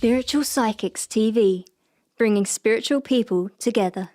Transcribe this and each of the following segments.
Spiritual Psychics TV, bringing spiritual people together.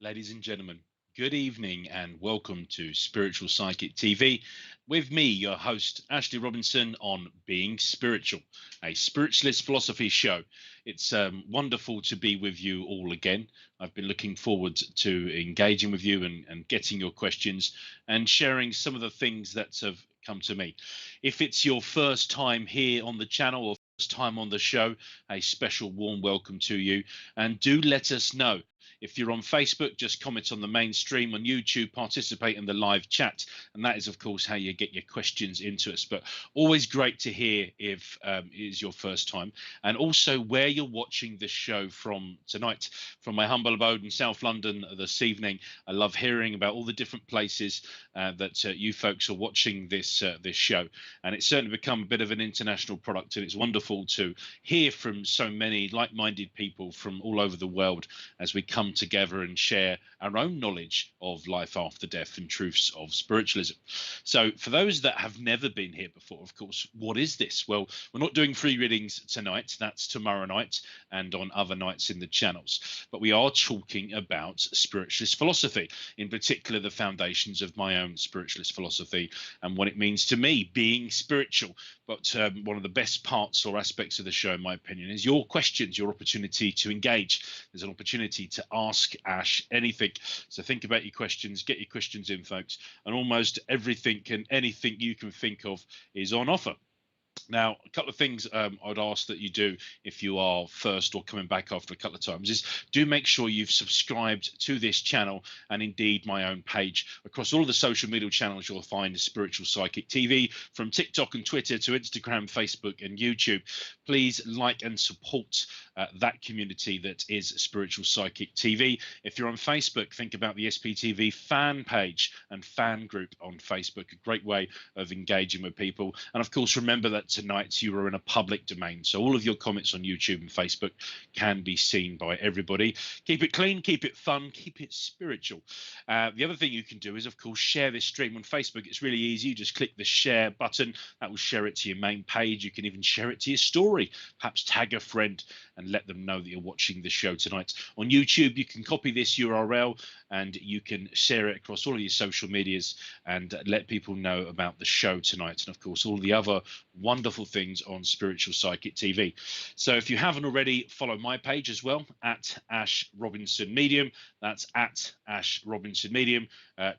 Ladies and gentlemen, good evening and welcome to Spiritual Psychic TV with me, your host, Ashley Robinson, on Being Spiritual, a spiritualist philosophy show. It's wonderful to be with you all again. I've been looking forward to engaging with you and getting your questions and sharing some of the things that have come to me. If it's your first time here on the channel or first time on the show, a special warm welcome to you, and do let us know. If you're on Facebook, just comment on the main stream. On YouTube, participate in the live chat. And that is, of course, how you get your questions into us. But always great to hear if it is your first time. And also where you're watching this show from tonight. From my humble abode in South London this evening. I love hearing about all the different places that you folks are watching this show. And it's certainly become a bit of an international product. And it's wonderful to hear from so many like-minded people from all over the world as we come together and share our own knowledge of life after death and truths of spiritualism. So for those that have never been here before, of course, what is this? Well, we're not doing free readings tonight. That's tomorrow night and on other nights in the channels. But we are talking about spiritualist philosophy, in particular the foundations of my own spiritualist philosophy and what it means to me being spiritual. But one of the best parts or aspects of the show, in my opinion, is your questions, your opportunity to engage. There's an opportunity to ask Ash anything. So think about your questions, get your questions in, folks, and almost everything and anything you can think of is on offer. Now, a couple of things I'd ask that you do if you are first or coming back after a couple of times is do make sure you've subscribed to this channel and indeed my own page. Across all of the social media channels, you'll find Spiritual Psychic TV, from TikTok and Twitter to Instagram, Facebook and YouTube. Please like and support that community that is Spiritual Psychic TV. If you're on Facebook, think about the SPTV fan page and fan group on Facebook, a great way of engaging with people. And of course, remember that tonight you are in a public domain, so all of your comments on YouTube and Facebook can be seen by everybody. Keep it clean, keep it fun, keep it spiritual. The other thing you can do is, of course, share this stream on Facebook. It's really easy. You just click the share button. That will share it to your main page. You can even share it to your story, perhaps tag a friend and let them know that you're watching the show tonight. On YouTube, you can copy this URL and you can share it across all of your social medias and let people know about the show tonight. And of course, all the other wonderful things on Spiritual Psychic TV. So if you haven't already, follow my page as well, at Ash Robinson Medium. That's at Ash Robinson Medium.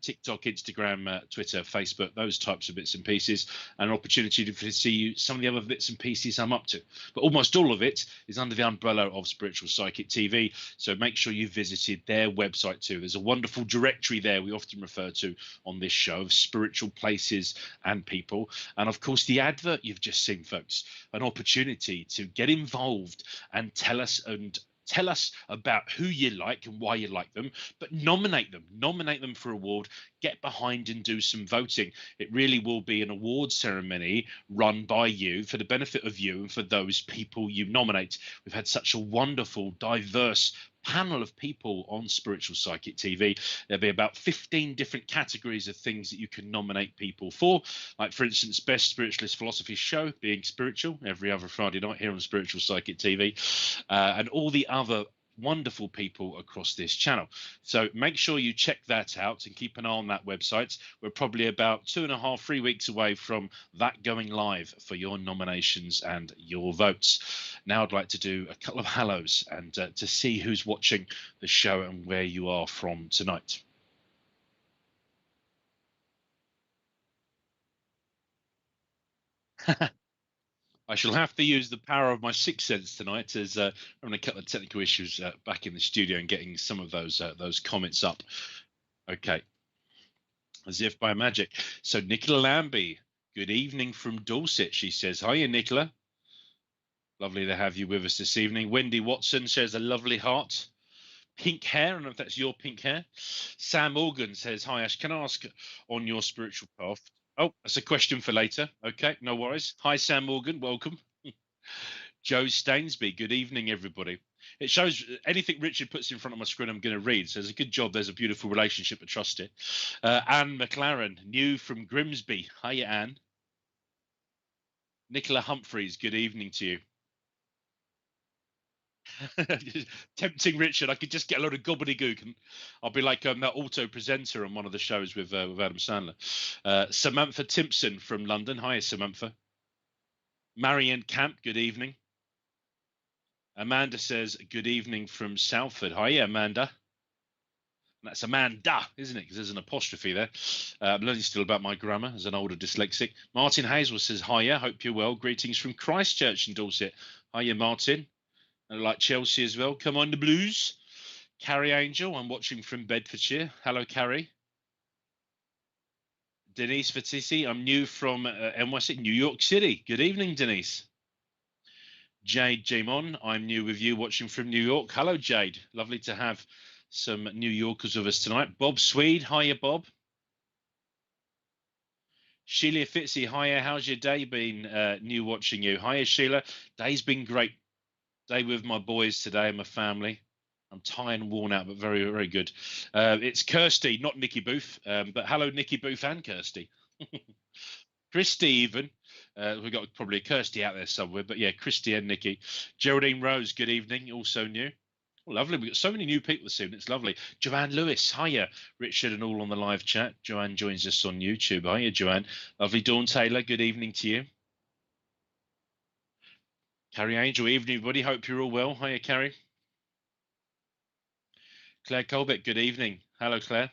TikTok, Instagram, Twitter, Facebook, those types of bits and pieces, and an opportunity to see some of the other bits and pieces I'm up to. But almost all of it is under the umbrella of Spiritual Psychic TV, so make sure you visited their website too. There's a wonderful directory there we often refer to on this show of spiritual places and people. And of course, the advert you've just seen, folks, an opportunity to get involved and tell us about who you like and why you like them, but nominate them for award, get behind and do some voting. It really will be an award ceremony run by you for the benefit of you and for those people you nominate. We've had such a wonderful, diverse panel of people on Spiritual Psychic TV. There'll be about 15 different categories of things that you can nominate people for, like for instance, best spiritualist philosophy show, Being Spiritual, every other Friday night here on Spiritual Psychic TV, and all the other wonderful people across this channel. So make sure you check that out and keep an eye on that website. We're probably about 2.5, 3 weeks away from that going live for your nominations and your votes. Now I'd like to do a couple of hellos and to see who's watching the show and where you are from tonight. I shall have to use the power of my sixth sense tonight, as I'm having a couple of technical issues back in the studio and getting some of those comments up. Okay, as if by magic. So Nicola Lambie, good evening from Dorset. She says, hiya, Nicola. Lovely to have you with us this evening. Wendy Watson shares a lovely heart. pink hair. I don't know if that's your pink hair. Sam Morgan says, "Hi Ash, can I ask on your spiritual path?" Oh, that's a question for later. Okay, no worries. Hi Sam Morgan, welcome. Joe Stainsby, good evening, everybody. It shows anything Richard puts in front of my screen, I'm going to read. So it's a good job. There's a beautiful relationship. I trust it. Anne McLaren, new from Grimsby. Hiya, Anne. Nicola Humphreys, good evening to you. Tempting Richard. I could just get a load of gobbledygook and I'll be like that auto presenter on one of the shows with Adam Sandler. Samantha Timpson from London. Hi, Samantha. Marianne Camp, good evening. Amanda says, good evening from Salford. Hi, Amanda. That's Amanda, isn't it? Because there's an apostrophe there. I'm learning still about my grammar as an older dyslexic. Martin Hazel says, hiya, hope you're well. Greetings from Christchurch in Dorset. Hiya, Martin. I like Chelsea as well. Come on, the Blues. Carrie Angel, I'm watching from Bedfordshire. Hello, Carrie. Denise Fatisi, I'm new from NYC, New York City. Good evening, Denise. Jade Jamon, I'm new with you, watching from New York. Hello, Jade. Lovely to have some New Yorkers with us tonight. Bob Swede, hiya, Bob. Sheila Fitzy, hiya. How's your day been? New watching you. Hiya, Sheila. Day's been great. Day with my boys today and my family. I'm tired and worn out, but very, very good. It's Kirsty, not Nikki Booth, but hello, Nikki Booth and Kirsty. Christy, even. We've got probably a Kirsty out there somewhere, but yeah, Christy and Nikki. Geraldine Rose, good evening, also new. Oh, lovely. We've got so many new people this evening. It's lovely. Joanne Lewis, hiya. Richard and all on the live chat. Joanne joins us on YouTube. Hiya, Joanne. Lovely. Dawn Taylor, good evening to you. Carrie Angel, evening, everybody. Hope you're all well. Hiya, Carrie. Claire Colbeck, good evening. Hello, Claire.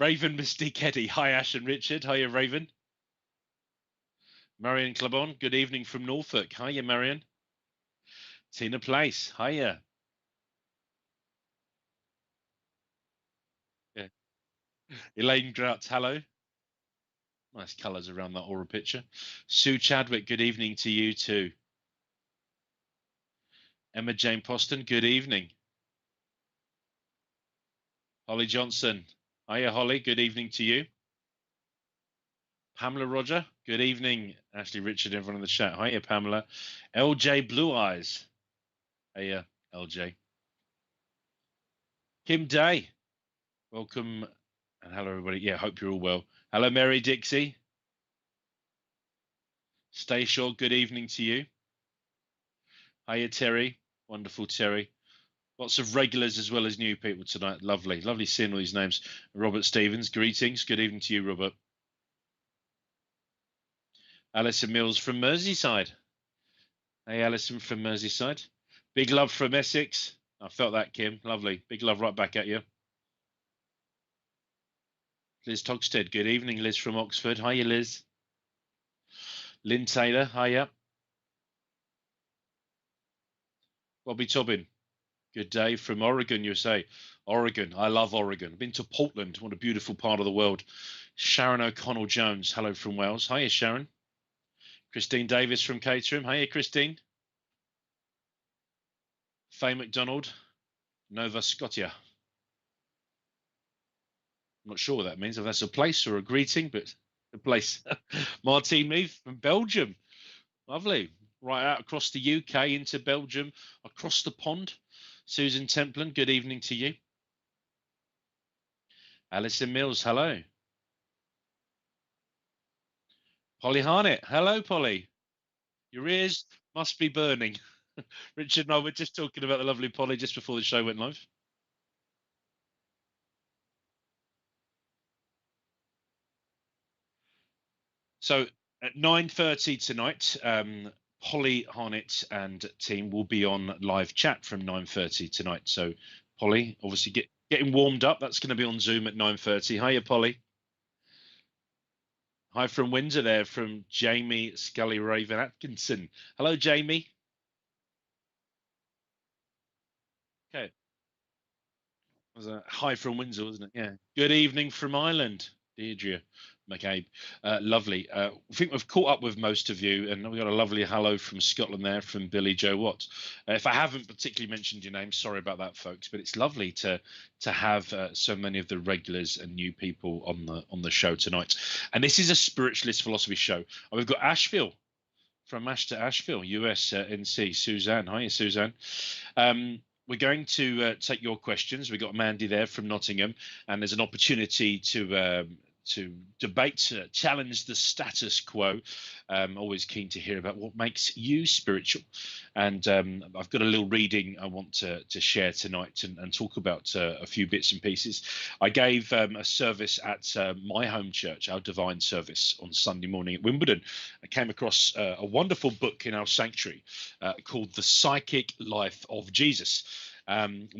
Raven Mystique Eddie. Hi, Ash and Richard. Hiya, Raven. Marion Clabon, good evening from Norfolk. Hiya, Marion. Tina Place. Hiya. Yeah. Elaine Grout, hello. Nice colours around that aura picture. Sue Chadwick, good evening to you too. Emma Jane Poston, good evening. Holly Johnson. Hiya, Holly. Good evening to you. Pamela Roger. Good evening, Ashley Richard, everyone in the chat. Hiya, Pamela. LJ Blue Eyes. Hiya, LJ. Kim Day. Welcome and hello, everybody. Yeah, hope you're all well. Hello, Mary Dixie. Stay short. Good evening to you. Hiya, Terry. Wonderful, Terry. Lots of regulars as well as new people tonight. Lovely. Lovely seeing all these names. Robert Stevens. Greetings. Good evening to you, Robert. Alison Mills from Merseyside. Hey, Alison from Merseyside. Big love from Essex. I felt that, Kim. Lovely. Big love right back at you. Liz Togstead. Good evening, Liz from Oxford. Hiya, Liz. Lynn Taylor. Hiya. Bobby Tobin. Good day from Oregon, USA. Oregon. I love Oregon. I've been to Portland. What a beautiful part of the world. Sharon O'Connell Jones. Hello from Wales. Hiya, Sharon. Christine Davis from Caterham. Hiya, Christine. Faye McDonald. Nova Scotia. I'm not sure what that means, if that's a place or a greeting, but a place. Martine Meath from Belgium. Lovely. Right out across the UK into Belgium, across the pond. Susan Templin, good evening to you. Alison Mills, hello. Polly Harnett, hello, Polly. Your ears must be burning. Richard and I were just talking about the lovely Polly just before the show went live. So at 9:30 tonight, Polly Harnett and team will be on live chat from 9:30 tonight. So Polly, obviously getting warmed up. That's going to be on Zoom at 9:30. Hiya, Polly. Hi from Windsor there, from Jamie Scully Raven Atkinson. Hello, Jamie. Okay. Was a hi from Windsor, wasn't it? Yeah. Good evening from Ireland, Deirdre. McCabe. Lovely. I think we've caught up with most of you, and we got a lovely hello from Scotland there from Billy Joe Watt. If I haven't particularly mentioned your name, sorry about that, folks. But it's lovely to have so many of the regulars and new people on the show tonight. And this is a spiritualist philosophy show. And we've got Asheville from Ash to Asheville, US NC. Suzanne, hi, Suzanne. We're going to take your questions. We've got Mandy there from Nottingham, and there's an opportunity to debate, challenge the status quo. Always keen to hear about what makes you spiritual. And I've got a little reading I want to share tonight and talk about a few bits and pieces. I gave a service at my home church, our divine service, on Sunday morning at Wimbledon. I came across a wonderful book in our sanctuary called The Psychic Life of Jesus.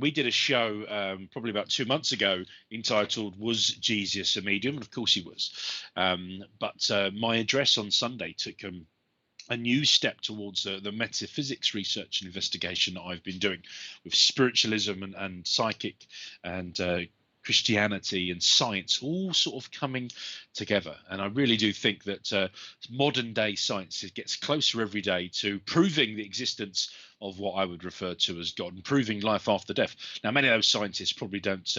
We did a show probably about 2 months ago entitled "Was Jesus a Medium?" And of course he was. But my address on Sunday took a new step towards the metaphysics research and investigation that I've been doing with spiritualism and psychic and Christianity and science all sort of coming together. And I really do think that modern day science gets closer every day to proving the existence of what I would refer to as God and proving life after death. Now, many of those scientists probably don't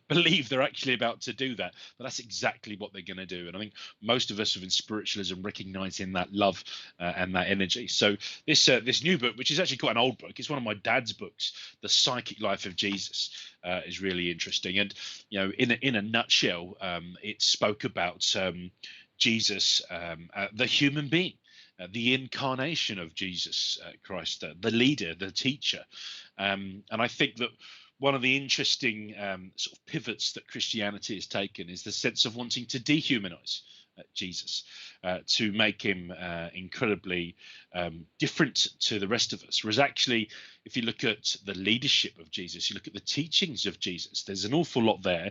believe they're actually about to do that, but that's exactly what they're going to do. And I think most of us within spiritualism recognizing that love and that energy. So this new book, which is actually quite an old book, it's one of my dad's books, The Psychic Life of Jesus, is really interesting. And in a nutshell, it spoke about Jesus, the human being, the incarnation of Jesus Christ, the leader, the teacher. And I think that one of the interesting sort of pivots that Christianity has taken is the sense of wanting to dehumanize Jesus, to make him incredibly different to the rest of us. Whereas actually, if you look at the leadership of Jesus, you look at the teachings of Jesus, there's an awful lot there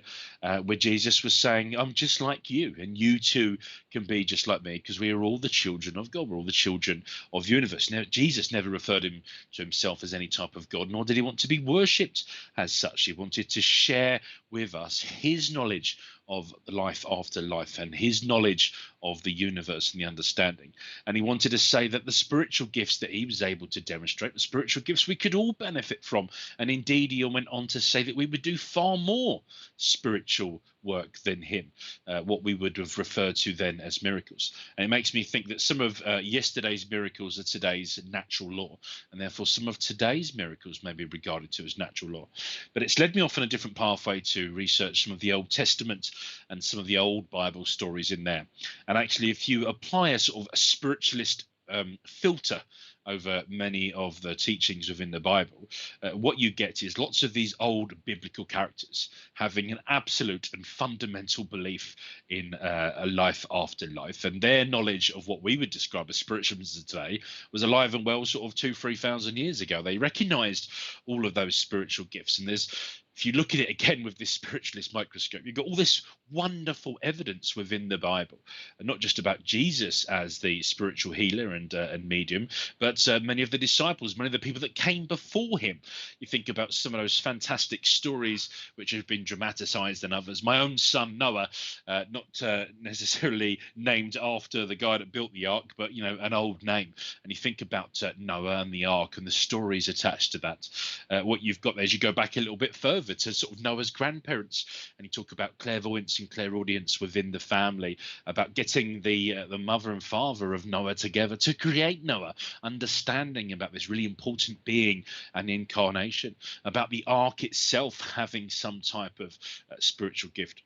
where Jesus was saying, I'm just like you, and you too can be just like me, because we are all the children of God. We're all the children of the universe. Now, Jesus never referred to himself as any type of God, nor did he want to be worshipped as such. He wanted to share with us his knowledge of the life after life and his knowledge of the universe and the understanding. And he wanted to say that the spiritual gifts that he was able to demonstrate, the spiritual gifts we could all benefit from. And indeed, he went on to say that we would do far more spiritual work than him, what we would have referred to then as miracles. And it makes me think that some of yesterday's miracles are today's natural law, and therefore some of today's miracles may be regarded to as natural law. But it's led me off on a different pathway to research some of the Old Testament and some of the old Bible stories in there. And actually, if you apply a sort of a spiritualist filter over many of the teachings within the Bible, what you get is lots of these old biblical characters having an absolute and fundamental belief in a life after life, and their knowledge of what we would describe as spiritualism today was alive and well sort of 2,000-3,000 years ago. They recognized all of those spiritual gifts, and if you look at it again with this spiritualist microscope, you've got all this wonderful evidence within the Bible, and not just about Jesus as the spiritual healer and medium, but many of the disciples, many of the people that came before him. You think about some of those fantastic stories which have been dramatized and others. My own son Noah, not necessarily named after the guy that built the ark, but an old name. And you think about Noah and the ark and the stories attached to that. What you've got there is you go back a little bit further to sort of Noah's grandparents, and you talk about clairvoyance and clairaudience within the family, about getting the mother and father of Noah together to create Noah, understanding about this really important being and incarnation, about the ark itself having some type of spiritual gift.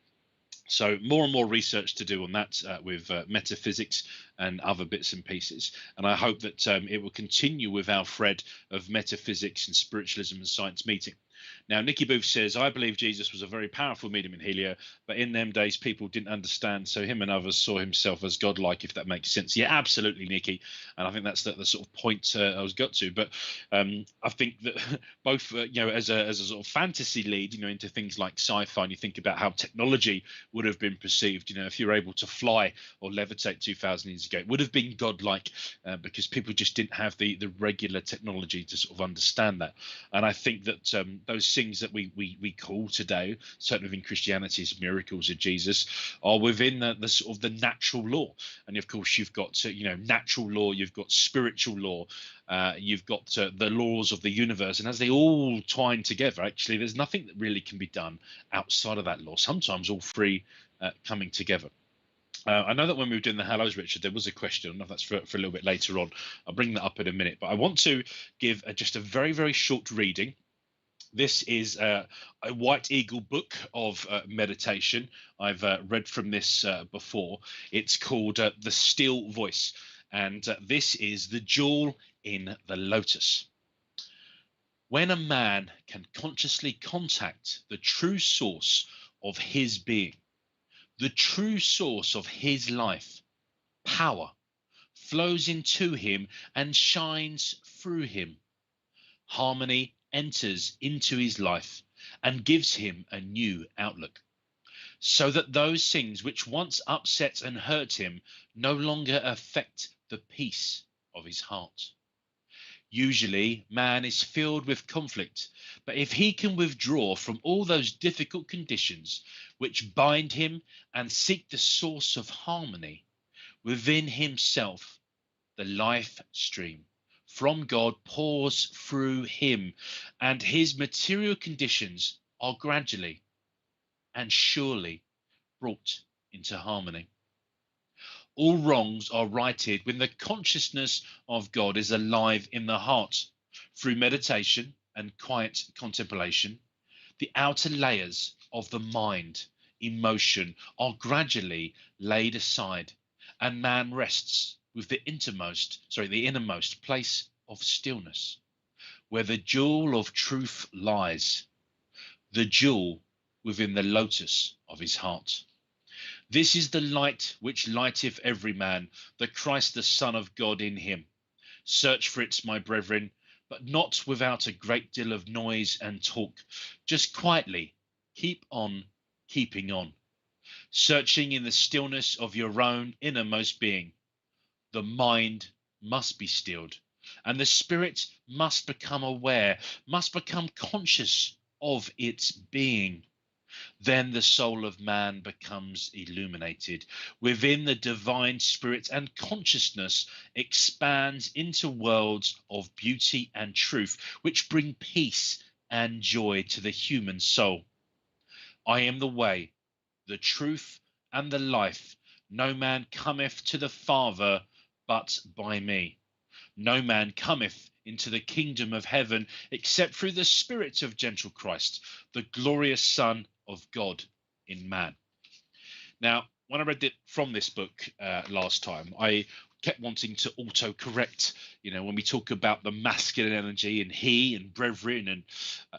So more and more research to do on that with metaphysics and other bits and pieces. And I hope that it will continue with our thread of metaphysics and spiritualism and science meeting. Now, Nicky Booth says, I believe Jesus was a very powerful medium in Helio, but in them days, people didn't understand. So him and others saw himself as godlike, if that makes sense. Yeah, absolutely, Nicky. And I think that's the sort of point I was got to. But I think that both, as a sort of fantasy lead, into things like sci-fi, and you think about how technology would have been perceived, if you're able to fly or levitate 2,000 years ago, it would have been godlike because people just didn't have the regular technology to sort of understand that. And I think that those things that we call today, certainly within Christianity, as miracles of Jesus, are within the sort of the natural law. And of course, you've got natural law, you've got spiritual law, you've got the laws of the universe, and as they all twine together, actually, there's nothing that really can be done outside of that law. Sometimes all three coming together. I know that when we were doing the hellos, Richard, there was a question. I don't know if that's for a little bit later on. I'll bring that up in a minute. But I want to give just a very, very short reading. This is a White Eagle book of meditation. I've read from this before. It's called The Still Voice. And this is the jewel in the lotus. When a man can consciously contact the true source of his being, the true source of his life, power, flows into him and shines through him. Harmony enters into his life and gives him a new outlook, so that those things which once upset and hurt him no longer affect the peace of his heart. Usually, man is filled with conflict, but if he can withdraw from all those difficult conditions which bind him and seek the source of harmony within himself, the life stream from God pours through him, and his material conditions are gradually and surely brought into harmony. All wrongs are righted when the consciousness of God is alive in the heart. Through meditation and quiet contemplation, the outer layers of the mind, emotion, are gradually laid aside, and man rests with the innermost place of stillness, where the jewel of truth lies, the jewel within the lotus of his heart. This is the light which lighteth every man, the Christ the Son of God in him. Search for it, my brethren, but not without a great deal of noise and talk. Just quietly keep on keeping on, searching in the stillness of your own innermost being. The mind must be stilled, and the spirit must become aware, must become conscious of its being. Then the soul of man becomes illuminated within the divine spirit, and consciousness expands into worlds of beauty and truth, which bring peace and joy to the human soul. I am the way, the truth, and the life. No man cometh to the Father but by me. No man cometh into the kingdom of heaven except through the Spirit of gentle Christ, the glorious Son of God in man. Now, when I read it from this book last time, I kept wanting to auto-correct. When we talk about the masculine energy and he and brethren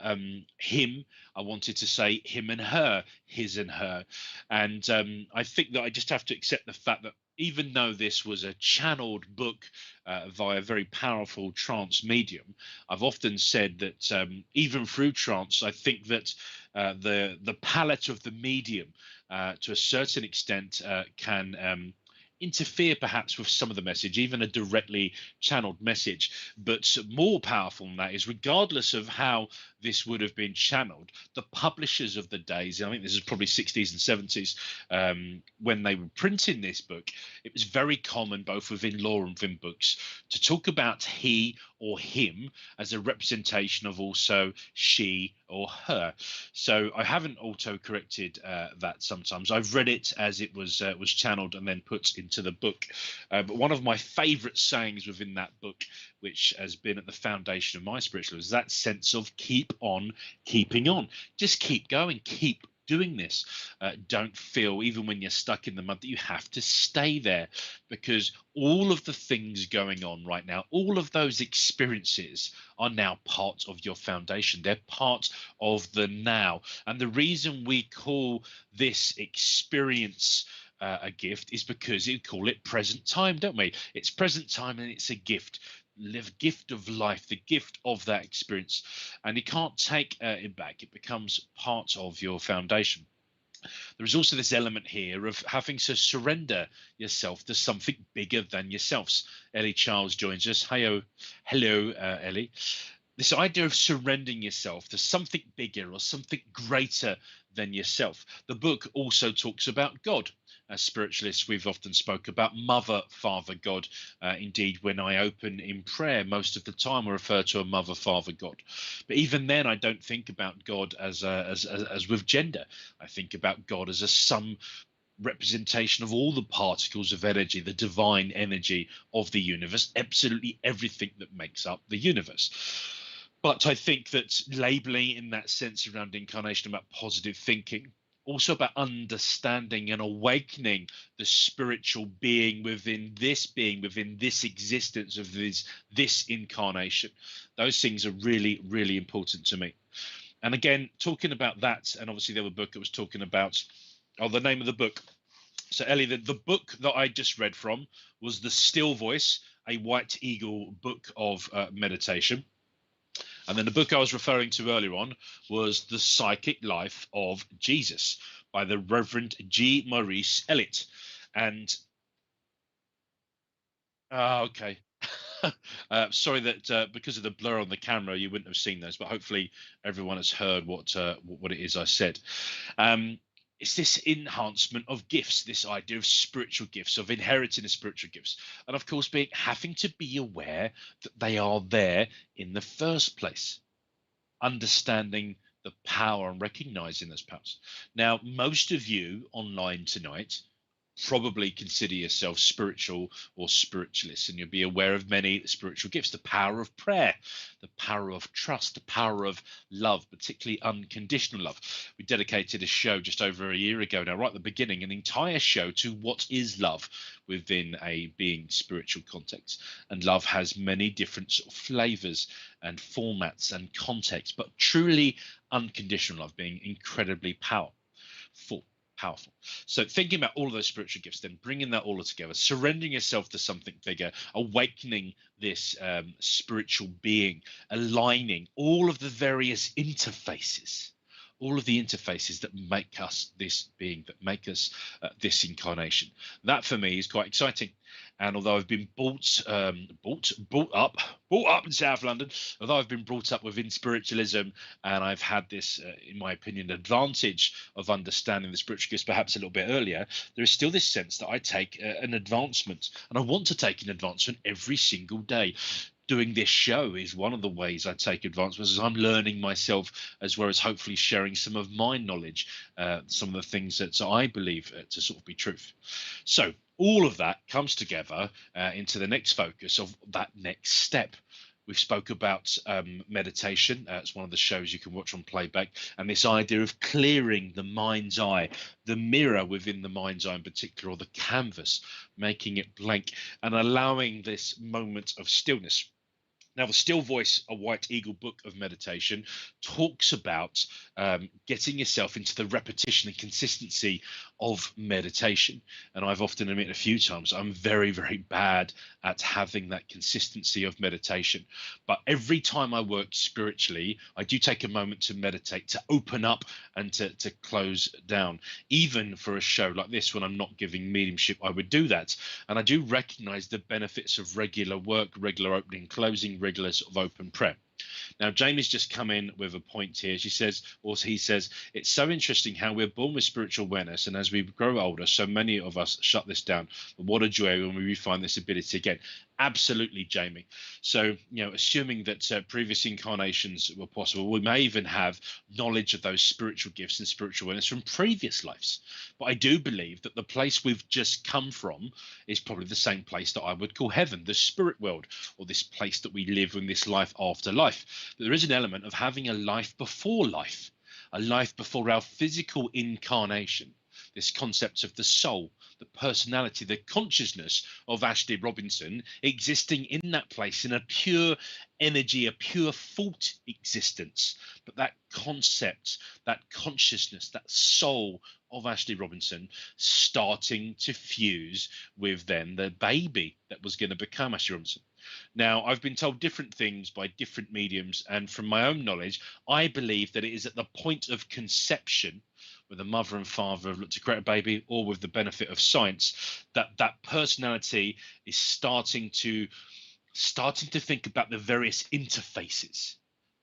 and him, I wanted to say him and her, his and her. And I think that I just have to accept the fact that even though this was a channeled book via a very powerful trance medium, I've often said that even through trance, I think that the palette of the medium to a certain extent can interfere perhaps with some of the message, even a directly channeled message. But more powerful than that is, regardless of how this would have been channeled, the publishers of the days, I think this is probably 60s and 70s, when they were printing this book, it was very common both within law and within books to talk about he or him as a representation of also she or her. So I haven't auto-corrected that sometimes. I've read it as it was channeled and then put into the book. But one of my favorite sayings within that book, which has been at the foundation of my spiritual, is that sense of keep on keeping on. Just keep going, keep doing this. Don't feel, even when you're stuck in the mud, that you have to stay there, because all of the things going on right now, all of those experiences are now part of your foundation. They're part of the now. And the reason we call this experience a gift is because we call it present time, don't we? It's present time and it's a gift. The gift of life, the gift of that experience, and you can't take it back. It becomes part of your foundation. There is also this element here of having to surrender yourself to something bigger than yourselves. Ellie Charles joins us. Hello, Ellie. this idea of surrendering yourself to something bigger or something greater than yourself. The book also talks about God. As spiritualists, we've often spoke about Mother, Father, God. Indeed, when I open in prayer, most of the time I refer to a Mother, Father, God. But even then, I don't think about God as with gender. I think about God as a sum representation of all the particles of energy, the divine energy of the universe, absolutely everything that makes up the universe. But I think that labeling in that sense around incarnation about positive thinking, also about understanding and awakening the spiritual being, within this existence of this incarnation. Those things are really, really important to me. And again, talking about that, and obviously the other book that was talking about, oh, the name of the book. So, Ellie, the book that I just read from was The Still Voice, a White Eagle book of meditation. And then the book I was referring to earlier on was The Psychic Life of Jesus by the Reverend G. Maurice Elliott. And, okay. Sorry that because of the blur on the camera, you wouldn't have seen those, but hopefully everyone has heard what it is I said. It's this enhancement of gifts, this idea of spiritual gifts, of inheriting the spiritual gifts, and of course, having to be aware that they are there in the first place, understanding the power and recognizing those powers. Now, most of you online tonight probably consider yourself spiritual or spiritualist, and you'll be aware of many spiritual gifts: the power of prayer, the power of trust, the power of love, particularly unconditional love. We dedicated a show just over a year ago now, right at the beginning, an entire show to what is love within a being spiritual context. And love has many different sort of flavors and formats and contexts, but truly unconditional love being incredibly powerful. So thinking about all of those spiritual gifts, then bringing that all together, surrendering yourself to something bigger, awakening this spiritual being, aligning all of the various interfaces, all of the interfaces that make us this being, that make us this incarnation. That for me is quite exciting. And although I've been brought up in South London, although I've been brought up within spiritualism, and I've had this, in my opinion, advantage of understanding the spiritual gifts perhaps a little bit earlier, there is still this sense that I take an advancement, and I want to take an advancement every single day. Doing this show is one of the ways I take advancements, as I'm learning myself, as well as hopefully sharing some of my knowledge, some of the things that I believe to sort of be truth. So all of that comes together into the next focus of that next step. We've spoke about meditation. It's one of the shows you can watch on playback, and this idea of clearing the mind's eye, the mirror within the mind's eye in particular, or the canvas, making it blank and allowing this moment of stillness. Now, the Still Voice, a White Eagle book of meditation, talks about getting yourself into the repetition and consistency of meditation. And I've often admitted a few times I'm very, very bad at having that consistency of meditation. But every time I work spiritually, I do take a moment to meditate, to open up and to close down. Even for a show like this, when I'm not giving mediumship, I would do that. And I do recognize the benefits of regular work, regular opening, closing, regular sort of open prayer. Now, Jamie's just come in with a point here. She says, or he says, it's so interesting how we're born with spiritual awareness, and as we grow older, so many of us shut this down. But what a joy when we refine this ability again. Absolutely, Jamie. So, assuming that previous incarnations were possible, we may even have knowledge of those spiritual gifts and spiritual awareness from previous lives. But I do believe that the place we've just come from is probably the same place that I would call heaven, the spirit world, or this place that we live in this life after life. But there is an element of having a life before life, a life before our physical incarnation. This concept of the soul, the personality, the consciousness of Ashley Robinson existing in that place in a pure energy, a pure thought existence. But that concept, that consciousness, that soul of Ashley Robinson starting to fuse with then the baby that was going to become Ashley Robinson. Now, I've been told different things by different mediums, and from my own knowledge, I believe that it is at the point of conception, where the mother and father have looked to create a baby, or with the benefit of science, that personality is starting to think about the various interfaces.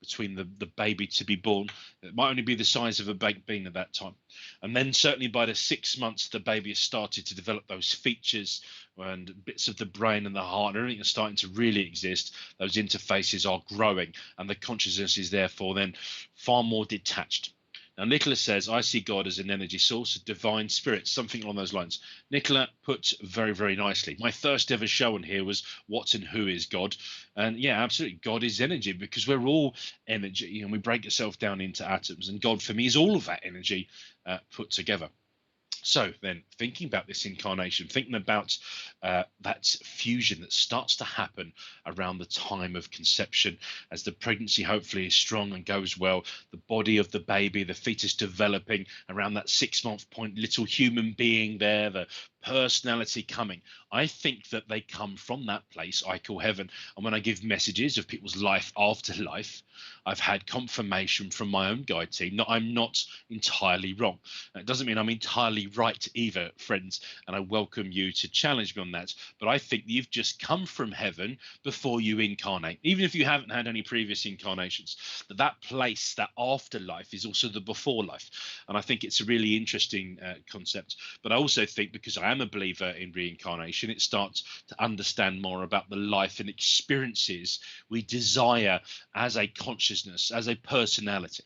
between the baby to be born. It might only be the size of a baked bean at that time. And then certainly by the 6 months, the baby has started to develop those features and bits of the brain and the heart and everything is starting to really exist. Those interfaces are growing and the consciousness is therefore then far more detached. Now, Nicola says, I see God as an energy source, a divine spirit, something along those lines. Nicola put very, very nicely. My first ever show on here was What and Who is God? And yeah, absolutely. God is energy because we're all energy and we break ourselves down into atoms. And God, for me, is all of that energy put together. So then thinking about this incarnation, thinking about that fusion that starts to happen around the time of conception as the pregnancy hopefully is strong and goes well, the body of the baby, the fetus developing around that 6 month point, little human being there, the personality coming. I think that they come from that place I call heaven. And when I give messages of people's life after life, I've had confirmation from my own guide team that I'm not entirely wrong. It doesn't mean I'm entirely right either, friends, and I welcome you to challenge me on that. But I think that you've just come from heaven before you incarnate, even if you haven't had any previous incarnations. That place, that afterlife, is also the before life, and I think it's a really interesting concept. But I also think, because I am a believer in reincarnation, it starts to understand more about the life and experiences we desire as a consciousness, as a personality.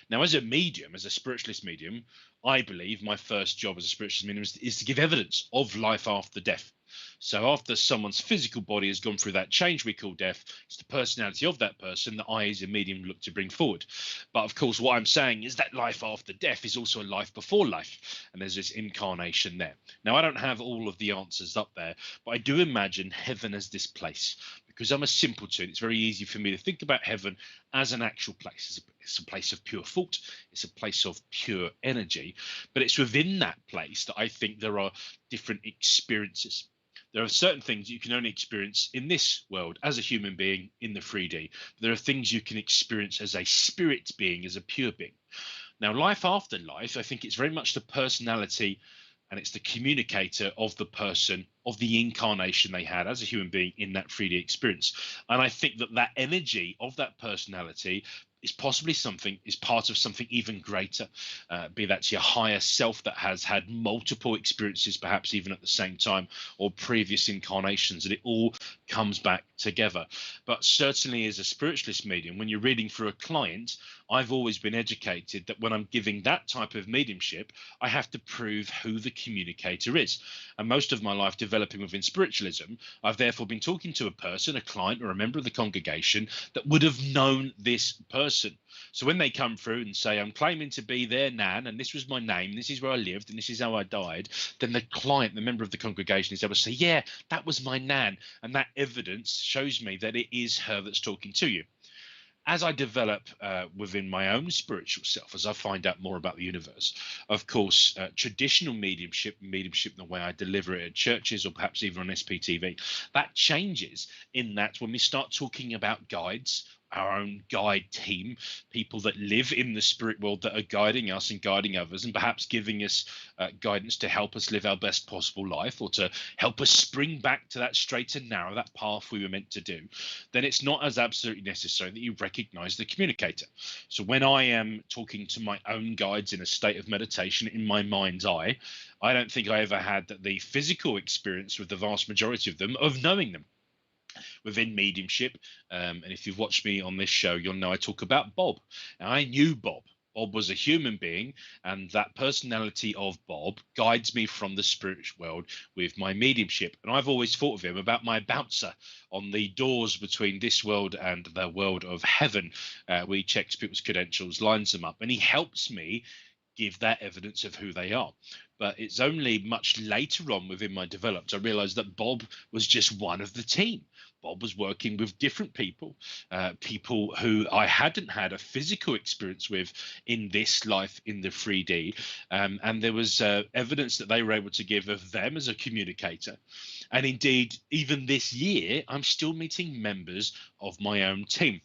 Now, as a medium, as a spiritualist medium, I believe my first job as a spiritualist medium is to give evidence of life after death. So after someone's physical body has gone through that change we call death, it's the personality of that person that I as a medium look to bring forward. But of course, what I'm saying is that life after death is also a life before life, and there's this incarnation there. Now, I don't have all of the answers up there, but I do imagine heaven as this place. Because I'm a simpleton, it's very easy for me to think about heaven as an actual place. It's a place of pure thought. It's a place of pure energy. But it's within that place that I think there are different experiences. There are certain things you can only experience in this world as a human being in the 3D. There are things you can experience as a spirit being, as a pure being. Now, life after life, I think it's very much the personality and it's the communicator of the person, of the incarnation they had as a human being in that 3D experience. And I think that that energy of that personality is possibly something, is part of something even greater, be that your higher self that has had multiple experiences, perhaps even at the same time, or previous incarnations, and it all comes back together. But certainly as a spiritualist medium, when you're reading for a client, I've always been educated that when I'm giving that type of mediumship, I have to prove who the communicator is. And most of my life developing within spiritualism, I've therefore been talking to a person, a client, or a member of the congregation that would have known this person. So when they come through and say, I'm claiming to be their nan, and this was my name, this is where I lived, and this is how I died, then the client, the member of the congregation, is able to say, yeah, that was my nan. And that evidence shows me that it is her that's talking to you. As I develop within my own spiritual self, as I find out more about the universe, of course, traditional mediumship in the way I deliver it at churches or perhaps even on SPTV, that changes in that when we start talking about guides, our own guide team, people that live in the spirit world that are guiding us and guiding others and perhaps giving us guidance to help us live our best possible life or to help us spring back to that straight and narrow, that path we were meant to do, then it's not as absolutely necessary that you recognize the communicator. So when I am talking to my own guides in a state of meditation in my mind's eye, I don't think I ever had the physical experience with the vast majority of them of knowing them. Within mediumship, and if you've watched me on this show, you'll know I talk about Bob. Now, I knew Bob. Bob was a human being, and that personality of Bob guides me from the spiritual world with my mediumship. And I've always thought of him about my bouncer on the doors between this world and the world of heaven. Where he checks people's credentials, lines them up, and he helps me give that evidence of who they are. But it's only much later on within my development I realized that Bob was just one of the team. Bob was working with different people, people who I hadn't had a physical experience with in this life in the 3D. And there was evidence that they were able to give of them as a communicator. And indeed, even this year, I'm still meeting members of my own team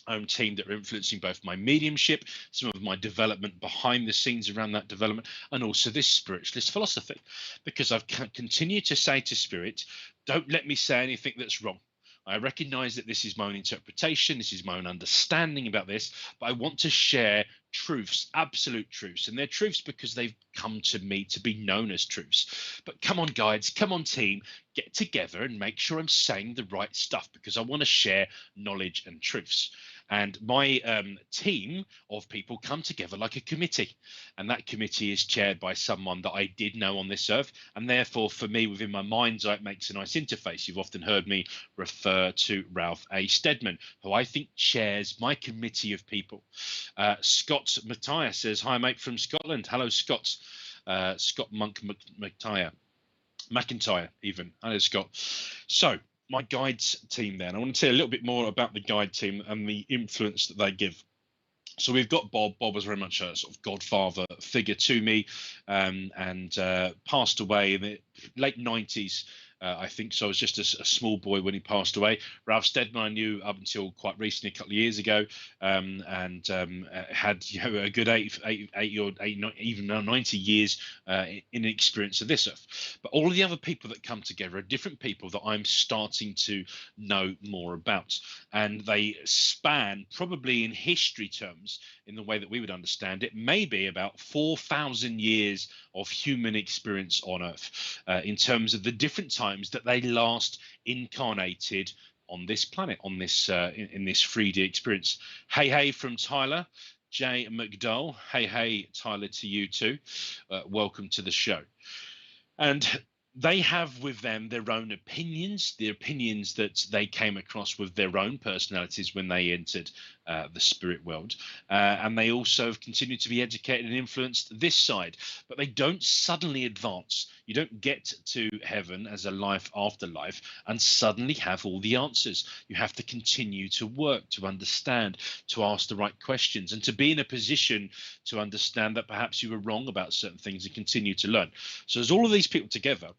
that are influencing both my mediumship, some of my development behind the scenes around that development, and also this spiritualist philosophy. Because I've continued to say to spirit, don't let me say anything that's wrong. I recognize that this is my own interpretation, this is my own understanding about this, but I want to share truths, absolute truths. And they're truths because they've come to me to be known as truths. But come on, guides, come on, team, get together and make sure I'm saying the right stuff because I want to share knowledge and truths. And my team of people come together like a committee. And that committee is chaired by someone that I did know on this earth. And therefore, for me, within my mind's eye, it makes a nice interface. You've often heard me refer to Ralph A. Steadman, who I think chairs my committee of people. Scott Matthias says, hi, mate, from Scotland. Hello, Scott. Scott Monk McIntyre, even. Hello, Scott. So, my guides team then. I want to tell you a little bit more about the guide team and the influence that they give. So we've got Bob. Bob was very much a sort of godfather figure to me, and passed away in the late 90s. I think so. I was just a small boy when he passed away. Ralph Steadman I knew up until quite recently, a couple of years ago, and had a good eight or even 90 years in experience of this earth. But all of the other people that come together are different people that I'm starting to know more about, and they span, probably in history terms, in the way that we would understand it, maybe about 4,000 years of human experience on Earth, in terms of the different times that they last incarnated on this planet, on this in this 3D experience. Hey from Tyler, Jay McDowell. Hey Tyler, to you too. Welcome to the show. And they have with them their own opinions, the opinions that they came across with their own personalities when they entered the spirit world. And they also have continued to be educated and influenced this side. But they don't suddenly advance. You don't get to heaven as a life after life and suddenly have all the answers. You have to continue to work, to understand, to ask the right questions, and to be in a position to understand that perhaps you were wrong about certain things and continue to learn. So as all of these people together,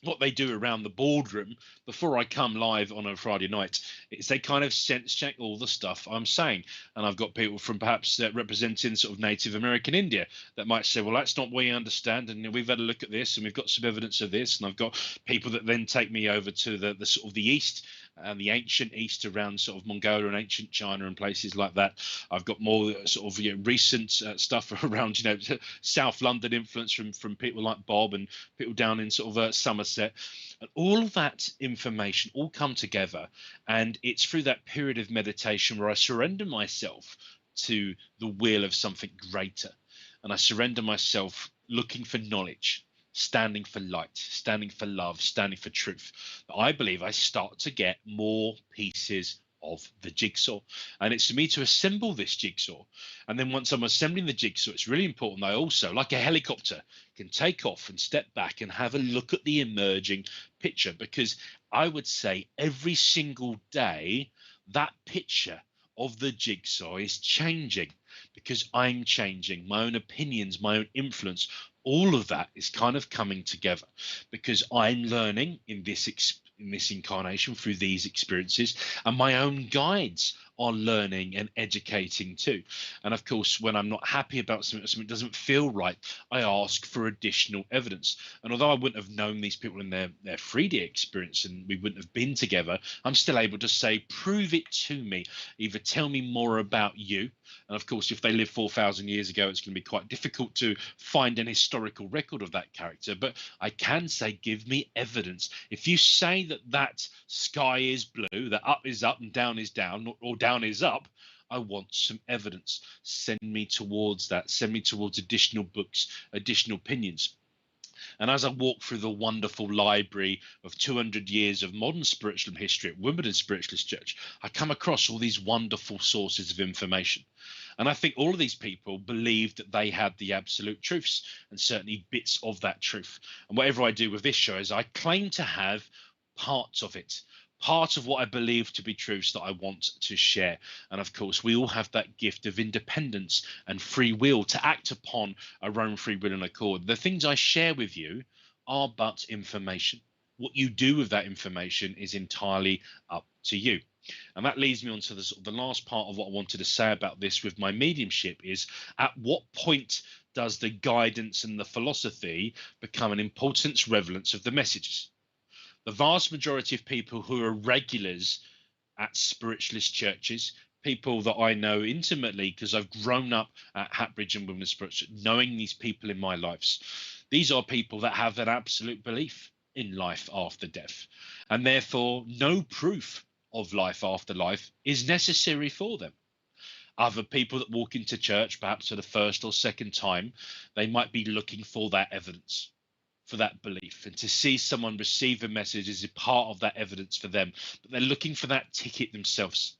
what they do around the boardroom before I come live on a Friday night is they kind of sense check all the stuff I'm saying. And I've got people from perhaps representing sort of Native American India that might say, well, that's not what we understand. And we've had a look at this and we've got some evidence of this. And I've got people that then take me over to the sort of the East and the ancient East around sort of Mongolia and ancient China and places like that. I've got more sort of recent stuff around South London influence from people like Bob and people down in sort of Somerset, and all of that information all come together, and it's through that period of meditation where I surrender myself to the will of something greater, and I surrender myself looking for knowledge, standing for light, standing for love, standing for truth. I believe I start to get more pieces of the jigsaw, and it's for me to assemble this jigsaw. And then once I'm assembling the jigsaw, it's really important that I also, like a helicopter, can take off and step back and have a look at the emerging picture, because I would say every single day that picture of the jigsaw is changing, because I'm changing, my own opinions, my own influence, all of that is kind of coming together, because I'm learning in this incarnation through these experiences, and my own guides are learning and educating too. And of course, when I'm not happy about something doesn't feel right, I ask for additional evidence. And although I wouldn't have known these people in their 3D experience and we wouldn't have been together, I'm still able to say, prove it to me, either tell me more about you. And of course, if they lived 4,000 years ago, it's going to be quite difficult to find an historical record of that character. But I can say, give me evidence. If you say that sky is blue, that up is up and down is down, or down is up, I want some evidence. Send me towards that. Send me towards additional books, additional opinions. And as I walk through the wonderful library of 200 years of modern spiritual history at Wimbledon Spiritualist Church, I come across all these wonderful sources of information. And I think all of these people believed that they had the absolute truths, and certainly bits of that truth. And whatever I do with this show is I claim to have parts of it, part of what I believe to be truths that I want to share. And of course, we all have that gift of independence and free will to act upon our own free will and accord. The things I share with you are but information. What you do with that information is entirely up to you. And that leads me on to the last part of what I wanted to say about this with my mediumship is, at what point does the guidance and the philosophy become an importance relevance of the messages? The vast majority of people who are regulars at spiritualist churches, people that I know intimately because I've grown up at Hatbridge and Women's Spiritual, knowing these people in my lives. These are people that have an absolute belief in life after death, and therefore no proof of life after life is necessary for them. Other people that walk into church, perhaps for the first or second time, they might be looking for that evidence, for that belief, and to see someone receive a message is a part of that evidence for them, but they're looking for that ticket themselves.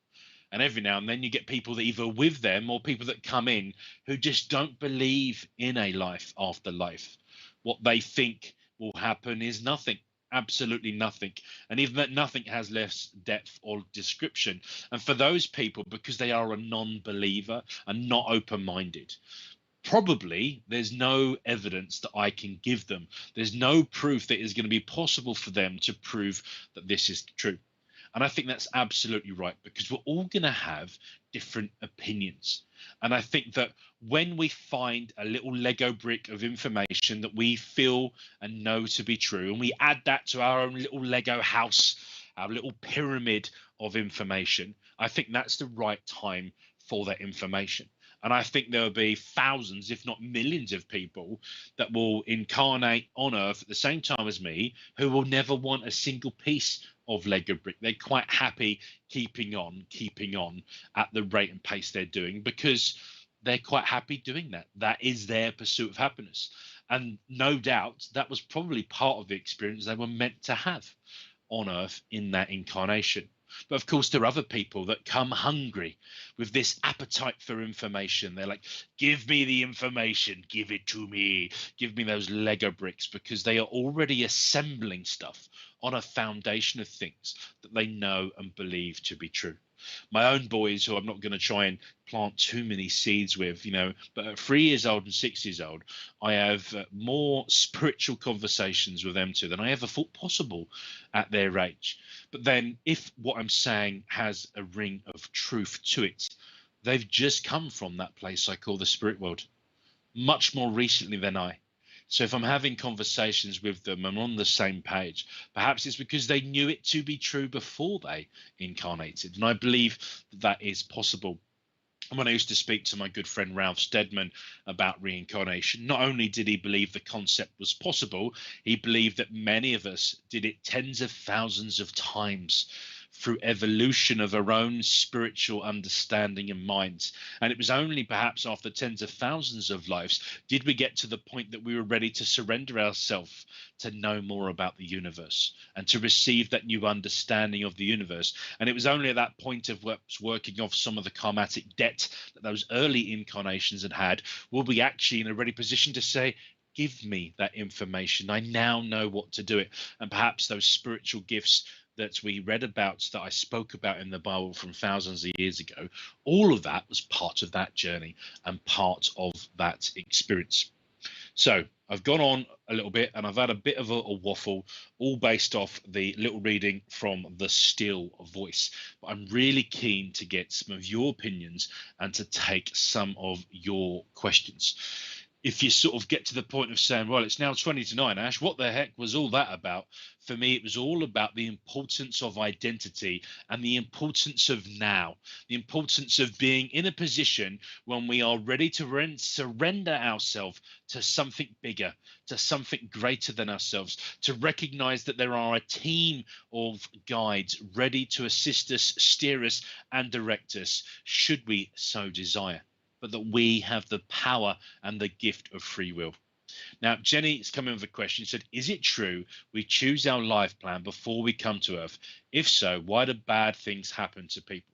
And every now and then you get people that either with them or people that come in who just don't believe in a life after life. What they think will happen is nothing, absolutely nothing. And even that nothing has less depth or description. And for those people, because they are a non-believer and not open-minded, probably there's no evidence that I can give them. There's no proof that is going to be possible for them to prove that this is true. And I think that's absolutely right, because we're all going to have different opinions. And I think that when we find a little Lego brick of information that we feel and know to be true, and we add that to our own little Lego house, our little pyramid of information, I think that's the right time for that information. And I think there will be thousands, if not millions, of people that will incarnate on Earth at the same time as me who will never want a single piece of Lego brick. They're quite happy keeping on at the rate and pace they're doing, because they're quite happy doing that. That is their pursuit of happiness. And no doubt that was probably part of the experience they were meant to have on Earth in that incarnation. But of course, there are other people that come hungry with this appetite for information. They're like, give me the information, give it to me, give me those Lego bricks, because they are already assembling stuff on a foundation of things that they know and believe to be true. My own boys, who I'm not going to try and plant too many seeds with, but at 3 years old and 6 years old, I have more spiritual conversations with them too than I ever thought possible at their age. But then if what I'm saying has a ring of truth to it, they've just come from that place I call the spirit world much more recently than I. So if I'm having conversations with them, I'm on the same page. Perhaps it's because they knew it to be true before they incarnated. And I believe that is possible. And when I used to speak to my good friend Ralph Steadman about reincarnation, not only did he believe the concept was possible, he believed that many of us did it tens of thousands of times through evolution of our own spiritual understanding and minds. And it was only perhaps after tens of thousands of lives did we get to the point that we were ready to surrender ourselves to know more about the universe and to receive that new understanding of the universe. And it was only at that point of working off some of the karmatic debt that those early incarnations had will be actually in a ready position to say, give me that information. I now know what to do it. And perhaps those spiritual gifts that we read about, that I spoke about in the Bible from thousands of years ago, all of that was part of that journey and part of that experience. So I've gone on a little bit and I've had a bit of a waffle, all based off the little reading from The Still Voice. But I'm really keen to get some of your opinions and to take some of your questions. If you sort of get to the point of saying, well, it's now 20 to 9, Ash, what the heck was all that about? For me, it was all about the importance of identity and the importance of now, the importance of being in a position when we are ready to surrender ourselves to something bigger, to something greater than ourselves, to recognize that there are a team of guides ready to assist us, steer us, and direct us, should we so desire, but that we have the power and the gift of free will. Now, Jenny is coming with a question. She said, is it true we choose our life plan before we come to Earth? If so, why do bad things happen to people?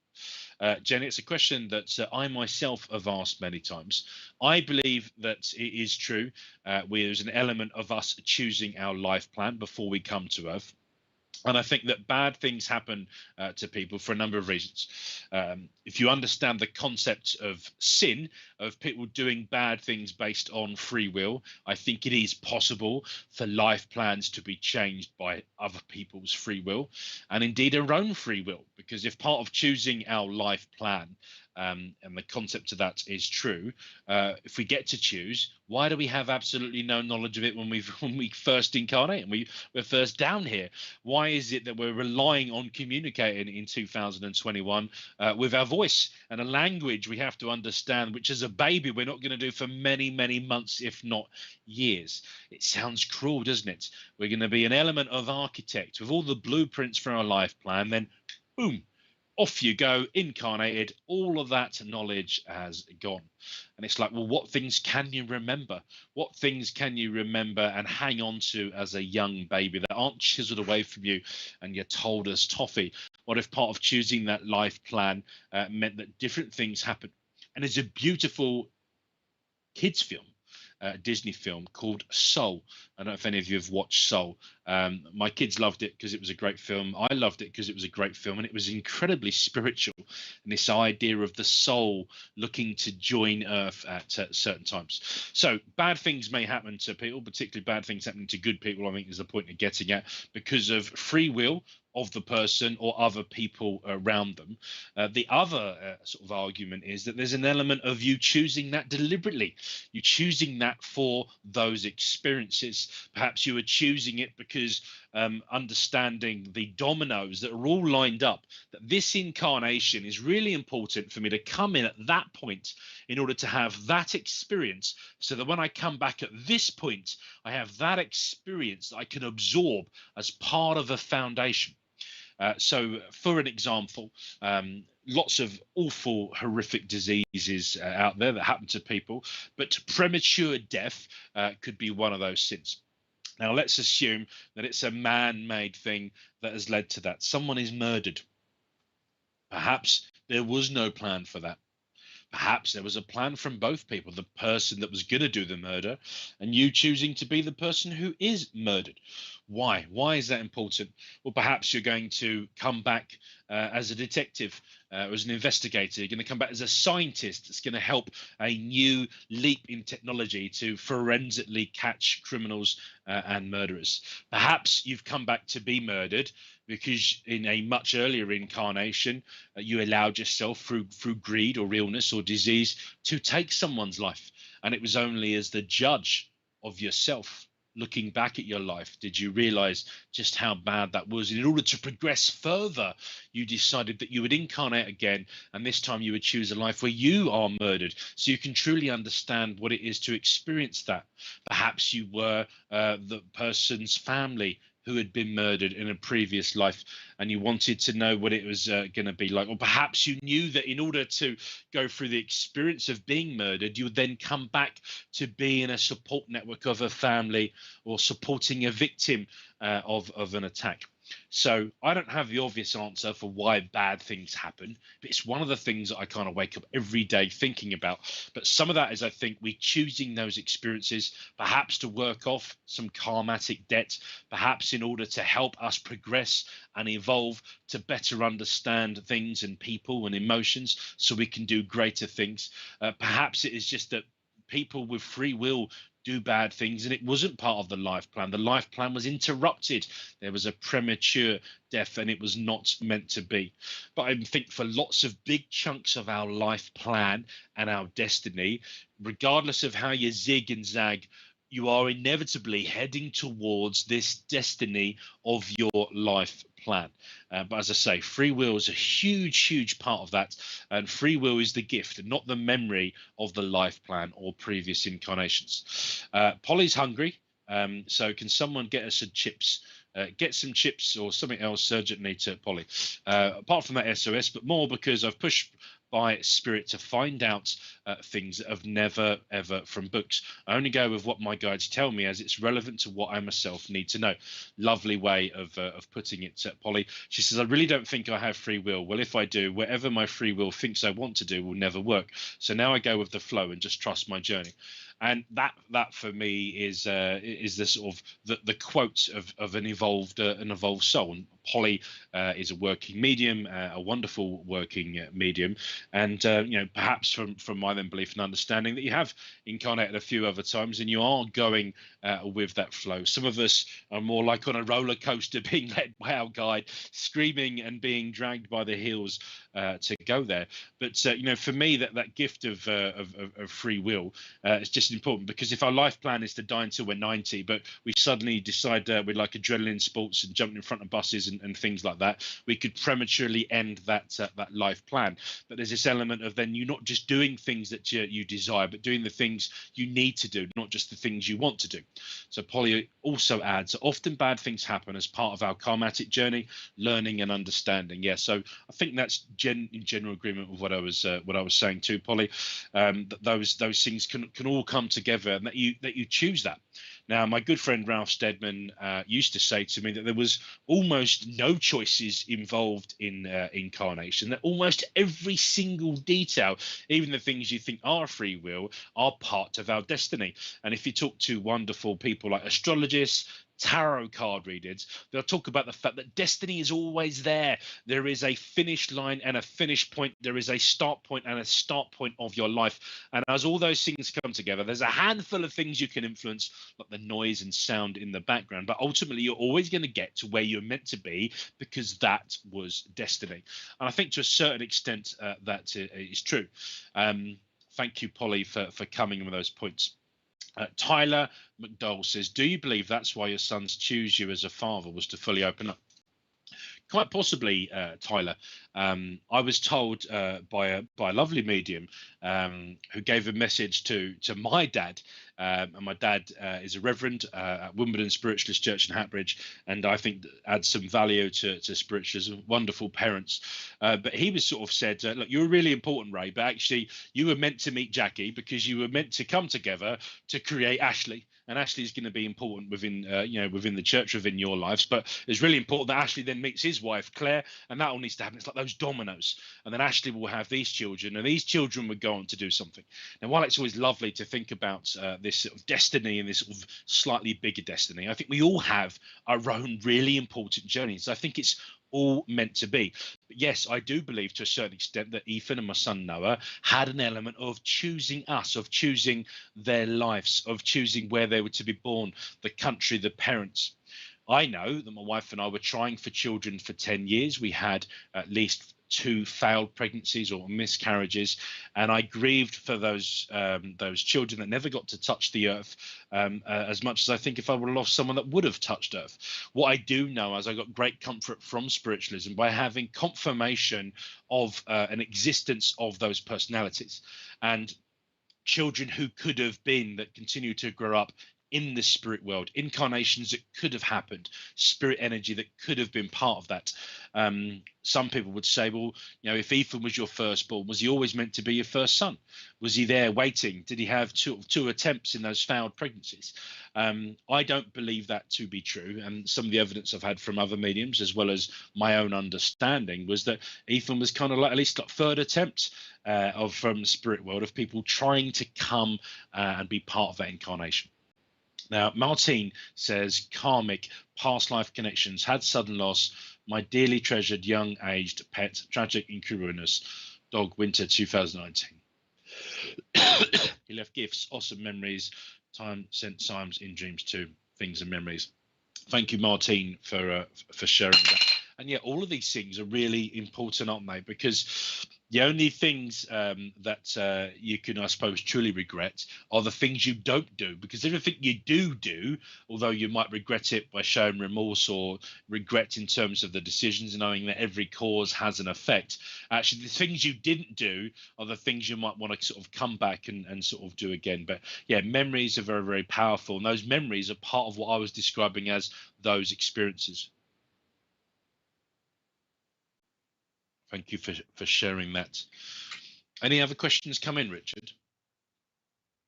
Jenny, it's a question that I myself have asked many times. I believe that it is true. There's an element of us choosing our life plan before we come to Earth. And I think that bad things happen to people for a number of reasons. If you understand the concept of sin, of people doing bad things based on free will, I think it is possible for life plans to be changed by other people's free will, and indeed our own free will. because if part of choosing our life plan, and the concept of that is true, if we get to choose, why do we have absolutely no knowledge of it when we first incarnate and we're first down here? Why is it that we're relying on communicating in 2021 with our voice and a language we have to understand, which as a baby we're not going to do for many, many months, if not years? It sounds cruel, doesn't it? We're going to be an element of architect with all the blueprints for our life plan, then boom, off you go, incarnated, all of that knowledge has gone. And it's like, well, what things can you remember? What things can you remember and hang on to as a young baby that aren't chiseled away from you and you're told as toffee? What if part of choosing that life plan meant that different things happen? And it's a beautiful kids film, Disney film called Soul. I don't know if any of you have watched Soul. My kids loved it because it was a great film. I loved it because it was a great film, and it was incredibly spiritual. And this idea of the soul looking to join Earth at certain times. So bad things may happen to people, particularly bad things happening to good people, I think is the point of getting at, because of free will of the person or other people around them. The other sort of argument is that there's an element of you choosing that deliberately. You choosing that for those experiences. Perhaps you are choosing it because understanding the dominoes that are all lined up, that this incarnation is really important for me to come in at that point in order to have that experience, so that when I come back at this point, I have that experience that I can absorb as part of a foundation. So, for an example, lots of awful, horrific diseases out there that happen to people, but premature death could be one of those sins. Now, let's assume that it's a man-made thing that has led to that. Someone is murdered. Perhaps there was no plan for that. Perhaps there was a plan from both people, the person that was going to do the murder and you choosing to be the person who is murdered. Why? Why is that important? Well, perhaps you're going to come back as a detective, as an investigator. You're going to come back as a scientist that's going to help a new leap in technology to forensically catch criminals and murderers. Perhaps you've come back to be murdered because in a much earlier incarnation, you allowed yourself through greed or illness or disease to take someone's life. And it was only as the judge of yourself, looking back at your life, did you realize just how bad that was? And in order to progress further, you decided that you would incarnate again, and this time you would choose a life where you are murdered, so you can truly understand what it is to experience that. Perhaps you were the person's family who had been murdered in a previous life, and you wanted to know what it was going to be like. Or perhaps you knew that in order to go through the experience of being murdered, you would then come back to be in a support network of a family or supporting a victim of an attack. So I don't have the obvious answer for why bad things happen, but it's one of the things that I kind of wake up every day thinking about. But some of that is, I think, we choosing those experiences, perhaps to work off some karmatic debt, perhaps in order to help us progress and evolve to better understand things and people and emotions so we can do greater things. Perhaps it is just that people with free will do bad things and it wasn't part of the life plan. The life plan was interrupted. There was a premature death and it was not meant to be. But I think for lots of big chunks of our life plan and our destiny, regardless of how you zig and zag, you are inevitably heading towards this destiny of your life plan. But as I say, free will is a huge, huge part of that. And free will is the gift, not the memory of the life plan or previous incarnations. Polly's hungry. So can someone get us some chips? Get some chips or something else urgently to Polly. Apart from that SOS, but more because I've pushed by spirit to find out things that have never ever from books. I only go with what my guides tell me as it's relevant to what I myself need to know. Lovely way of putting it, Polly. She says, I really don't think I have free will. Well, if I do, whatever my free will thinks I want to do will never work. So now I go with the flow and just trust my journey. And that for me is the sort of the quote of an evolved soul. And Polly is a working medium, a wonderful working medium, and perhaps from my then belief and understanding that you have incarnated a few other times, and you are going with that flow. Some of us are more like on a roller coaster, being led by our guide, screaming and being dragged by the heels to go there. But for me, that gift of free will is just important, because if our life plan is to die until we're 90, but we suddenly decide we like adrenaline sports and jumping in front of buses and things like that, we could prematurely end that life plan. But there's this element of then you not just doing things that you desire, but doing the things you need to do, not just the things you want to do. So Polly also adds, often bad things happen as part of our karmatic journey, learning and understanding. Yeah, so I think that's in general agreement with what I was saying too, Polly. That those things can all come together, and that you choose that. Now, my good friend Ralph Steadman used to say to me that there was almost no choices involved in incarnation, that almost every single detail, even the things you think are free will, are part of our destiny. And if you talk to wonderful people like astrologists, tarot card readers, they'll talk about the fact that destiny is always there. There is a finish line and a finish point. There is a start point and a start point of your life. And as all those things come together, there's a handful of things you can influence, like the noise and sound in the background. But ultimately, you're always going to get to where you're meant to be, because that was destiny. And I think to a certain extent that is true. Thank you, Polly, for coming in with those points. Tyler McDowell says, do you believe that's why your sons choose you as a father, was to fully open up? Quite possibly, Tyler. I was told by a lovely medium who gave a message to my dad, and my dad is a reverend at Wimbledon Spiritualist Church in Hatbridge, and I think adds some value to spiritualism. Wonderful parents, but he was sort of said, look, you're really important, Ray, but actually you were meant to meet Jackie, because you were meant to come together to create Ashley. And Ashley is going to be important within, within the church, within your lives. But it's really important that Ashley then meets his wife, Claire, and that all needs to happen. It's like those dominoes. And then Ashley will have these children, and these children would go on to do something. Now, while it's always lovely to think about this sort of destiny and this sort of slightly bigger destiny, I think we all have our own really important journeys. I think it's all meant to be. But yes, I do believe to a certain extent that Ethan and my son Noah had an element of choosing us, of choosing their lives, of choosing where they were to be born, the country, the parents. I know that my wife and I were trying for children for 10 years. We had at least 2 failed pregnancies or miscarriages, and I grieved for those children that never got to touch the earth as much as I think if I would have lost someone that would have touched earth. What I do know is I got great comfort from spiritualism by having confirmation of an existence of those personalities, and children who could have been, that continue to grow up in the spirit world, incarnations that could have happened, spirit energy that could have been part of that. Some people would say, well, if Ethan was your firstborn, was he always meant to be your first son? Was he there waiting? Did he have two attempts in those failed pregnancies? I don't believe that to be true. And some of the evidence I've had from other mediums, as well as my own understanding, was that Ethan was kind of like at least like third attempt from the spirit world, of people trying to come and be part of that incarnation. Now, Martine says, karmic past life connections, had sudden loss, my dearly treasured young aged pet, tragic incongruous dog, winter 2019. He left gifts, awesome memories, time sent times in dreams too, things and memories. Thank you, Martine, for sharing that. And yeah, all of these things are really important, aren't they? Because the only things that you can, I suppose, truly regret are the things you don't do. Because everything you do, although you might regret it by showing remorse or regret in terms of the decisions, knowing that every cause has an effect, actually the things you didn't do are the things you might want to sort of come back and sort of do again. But yeah, memories are very, very powerful. And those memories are part of what I was describing as those experiences. Thank you for sharing that. Any other questions come in, Richard?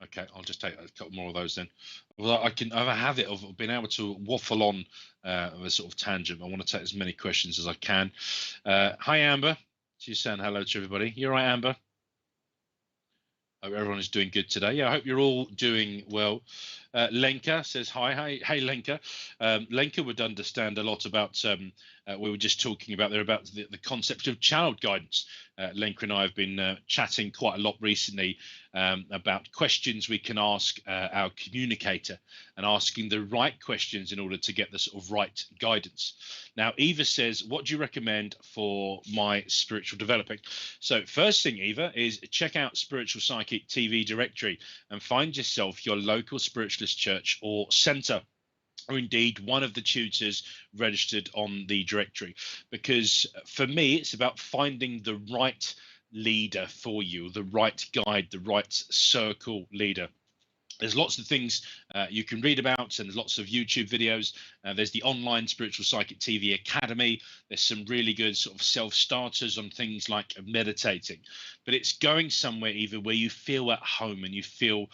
Okay, I'll just take a couple more of those then. Well, I have a habit of being able to waffle on a sort of tangent. I want to take as many questions as I can. Hi, Amber. She's saying hello to everybody. You're right, Amber? Hope everyone is doing good today. Yeah, I hope you're all doing well. Lenka says hi. Hey, Lenka. Lenka would understand a lot about. We were just talking about there about the concept of child guidance. Lenka and I have been chatting quite a lot recently about questions we can ask our communicator, and asking the right questions in order to get the sort of right guidance. Now, Eva says, what do you recommend for my spiritual developing? So first thing, Eva, is check out Spiritual Psychic TV directory and find yourself your local spiritualist church or center, or indeed one of the tutors registered on the directory. Because for me, it's about finding the right leader for you, the right guide, the right circle leader. There's lots of things you can read about, and there's lots of YouTube videos. There's the online Spiritual Psychic TV Academy. There's some really good sort of self-starters on things like meditating. But it's going somewhere either where you feel at home and you feel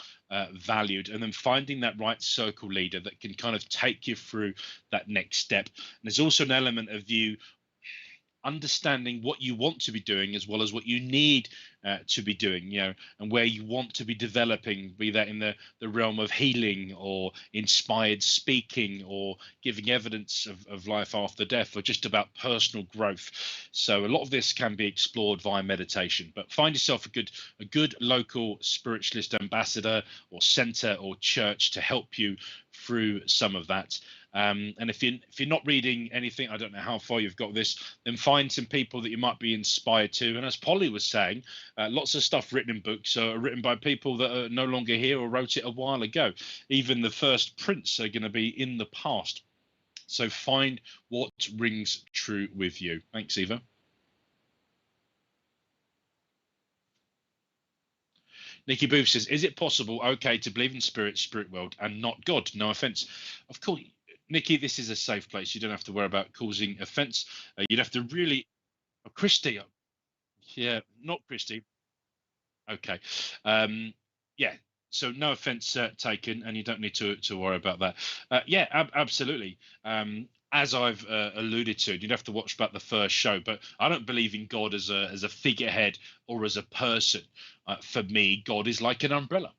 valued, and then finding that right circle leader that can kind of take you through that next step. And there's also an element of you understanding what you want to be doing as well as what you need to be doing, and where you want to be developing, be that in the realm of healing or inspired speaking or giving evidence of life after death, or just about personal growth. So a lot of this can be explored via meditation, but find yourself a good local spiritualist ambassador or center or church to help you through some of that. And if you're not reading anything, I don't know how far you've got this, then find some people that you might be inspired to. And as Polly was saying, lots of stuff written in books are written by people that are no longer here or wrote it a while ago. Even the first prints are going to be in the past. So find what rings true with you. Thanks, Eva. Nikki Booth says, is it possible, okay, to believe in spirit world and not God? No offense. Of course, Nikki, this is a safe place. You don't have to worry about causing offense. You'd have to really, Christy, yeah, not Christy. Okay. Yeah. So no offense taken, and you don't need to worry about that. Yeah, absolutely. As I've alluded to, you'd have to watch back the first show, but I don't believe in God as a figurehead or as a person. For me, God is like an umbrella.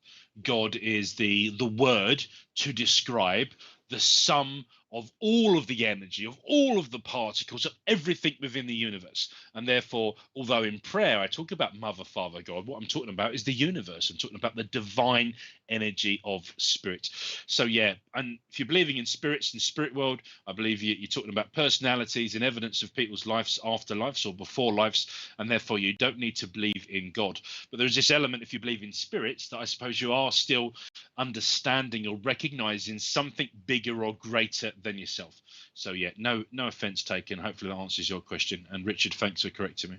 God is the word to describe the sum of all of the energy, of all of the particles, of everything within the universe. And therefore, although in prayer I talk about Mother, Father, God, what I'm talking about is the universe. I'm talking about the divine energy of spirit. So yeah, and if you're believing in spirits and spirit world, I believe you're talking about personalities and evidence of people's lives, afterlives or before lives, and therefore you don't need to believe in God. But there's this element, if you believe in spirits, that I suppose you are still understanding or recognizing something bigger or greater than yourself. So yeah, no offense taken. Hopefully that answers your question. And Richard, thanks for correcting me.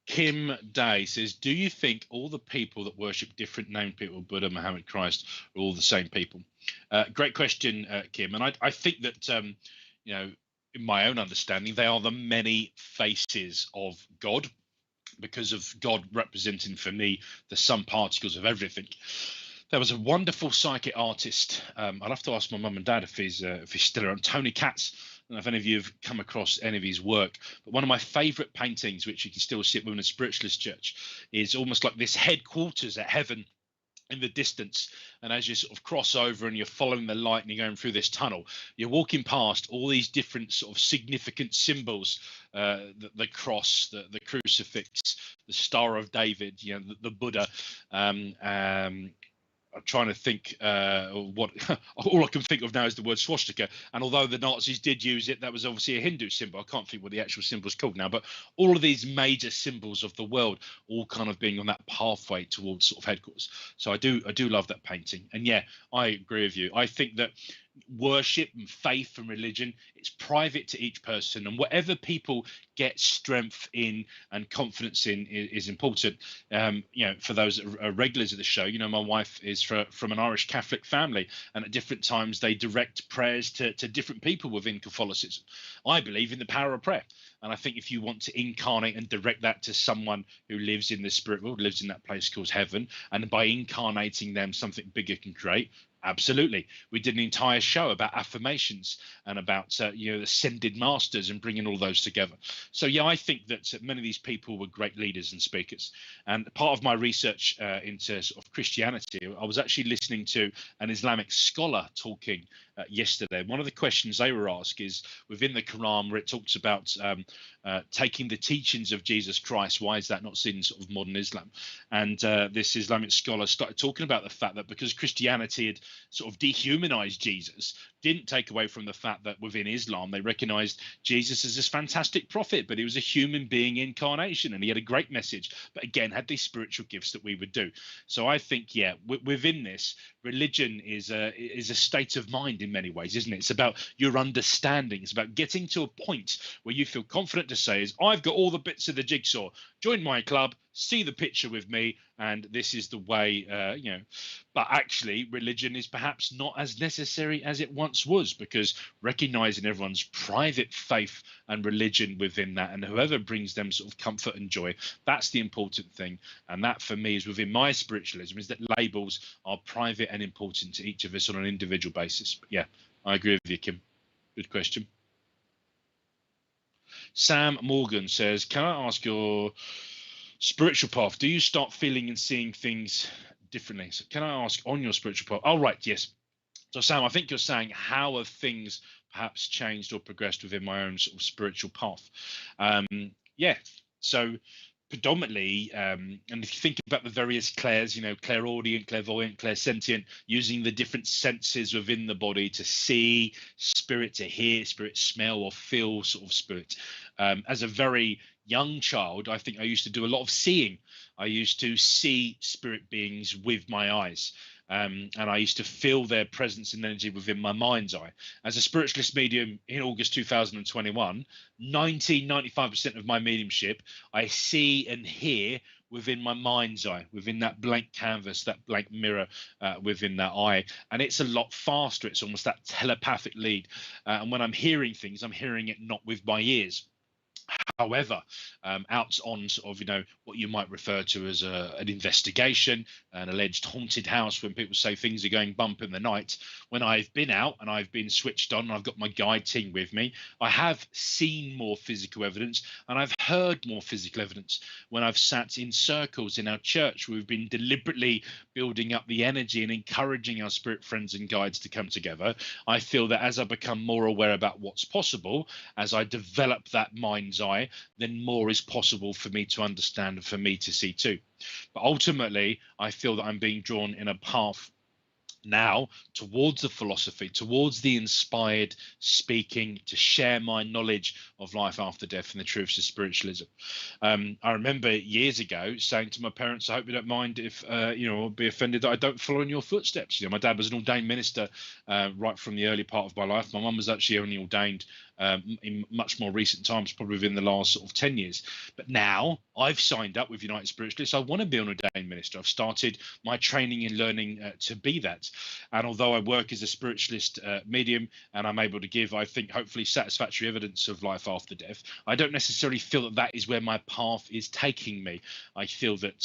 Kim Day says, do you think all the people that worship different named people, Buddha, Muhammad, Christ, are all the same people? Great question, Kim. And I think that, in my own understanding, they are the many faces of God, because of God representing for me the sum particles of everything. There was a wonderful psychic artist. I'll have to ask my mum and dad if he's still around. Tony Katz. I don't know if any of you have come across any of his work, but one of my favourite paintings, which you can still see within a spiritualist church, is almost like this headquarters at heaven in the distance. And as you sort of cross over and you're following the light and you're going through this tunnel, you're walking past all these different sort of significant symbols, the cross, the crucifix, the Star of David, the Buddha. I'm trying to think what all I can think of now is the word swastika. And although the Nazis did use it, that was obviously a Hindu symbol. I can't think what the actual symbol is called now. But all of these major symbols of the world, all kind of being on that pathway towards sort of headquarters. So I do love that painting. And yeah, I agree with you. I think that worship and faith and religion, it's private to each person, and whatever people get strength in and confidence in is important. For those regulars of the show, my wife is from an Irish Catholic family, and at different times they direct prayers to different people within Catholicism. I believe in the power of prayer, and I think if you want to incarnate and direct that to someone who lives in the spirit world, lives in that place called heaven, and by incarnating them something bigger can create, Absolutely. We did an entire show about affirmations and about ascended masters and bringing all those together. So yeah, I think that many of these people were great leaders and speakers. And part of my research into sort of Christianity, I was actually listening to an Islamic scholar talking yesterday. One of the questions they were asked is within the Quran, where it talks about taking the teachings of Jesus Christ. Why is that not seen in sort of modern Islam? And this Islamic scholar started talking about the fact that because Christianity had sort of dehumanized Jesus, didn't take away from the fact that within Islam they recognized Jesus as this fantastic prophet, but he was a human being incarnation and he had a great message, but again had these spiritual gifts that we would do. So I think, yeah, within this, religion is a state of mind in many ways, isn't it? It's about your understanding. It's about getting to a point where you feel confident to say is, I've got all the bits of the jigsaw, join my club, see the picture with me, and this is the way, but actually religion is perhaps not as necessary as it once was, because recognizing everyone's private faith and religion within that, and whoever brings them sort of comfort and joy, that's the important thing. And that for me is within my spiritualism, is that labels are private and important to each of us on an individual basis. But yeah, I agree with you, Kim. Good question. Sam Morgan says, can I ask your spiritual path, do you start feeling and seeing things differently? So can I ask on your spiritual path? Oh, right, yes. So Sam, I think you're saying how have things perhaps changed or progressed within my own sort of spiritual path? Yeah, so predominantly, and if you think about the various clairs, clairaudient, clairvoyant, clairsentient, using the different senses within the body to see spirit, to hear spirit, smell or feel sort of spirit. As a very young child, I think I used to do a lot of seeing. I used to see spirit beings with my eyes. And I used to feel their presence and energy within my mind's eye. As a spiritualist medium in August 2021, 95% of my mediumship, I see and hear within my mind's eye, within that blank canvas, that blank mirror within that eye. And it's a lot faster. It's almost that telepathic lead. And when I'm hearing things, I'm hearing it not with my ears. However, out on sort of, what you might refer to as an investigation, an alleged haunted house, when people say things are going bump in the night, when I've been out and I've been switched on and I've got my guide team with me, I have seen more physical evidence and I've heard more physical evidence. When I've sat in circles in our church, we've been deliberately building up the energy and encouraging our spirit friends and guides to come together. I feel that as I become more aware about what's possible, as I develop that mind's eye, then more is possible for me to understand and for me to see too. But ultimately, I feel that I'm being drawn in a path now towards the philosophy, towards the inspired speaking, to share my knowledge of life after death and the truths of spiritualism. I remember years ago saying to my parents, I hope you don't mind if I'll be offended that I don't follow in your footsteps. My dad was an ordained minister right from the early part of my life. My mum was actually only ordained in much more recent times, probably within the last sort of 10 years. But now I've signed up with United Spiritualists. I want to be an ordained minister. I've started my training and learning to be that. And although I work as a spiritualist medium and I'm able to give, I think, hopefully satisfactory evidence of life after death, I don't necessarily feel that that is where my path is taking me. I feel that,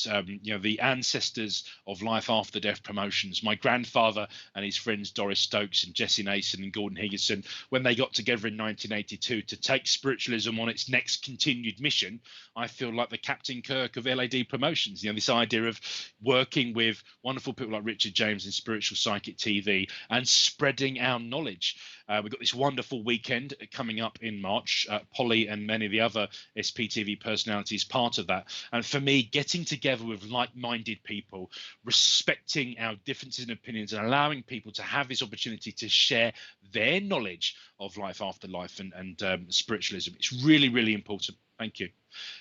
the ancestors of life after death promotions, my grandfather and his friends Doris Stokes and Jesse Nason and Gordon Higginson, when they got together in 1982 to take spiritualism on its next continued mission, I feel like the Captain Kirk of LAD promotions. This idea of working with wonderful people like Richard James in Spiritual Psychic TV and spreading our knowledge. We've got this wonderful weekend coming up in March. Polly and many of the other SPTV personalities part of that. And for me, getting together with like-minded people, respecting our differences in opinions and allowing people to have this opportunity to share their knowledge of life after life and spiritualism. It's really, really important. Thank you.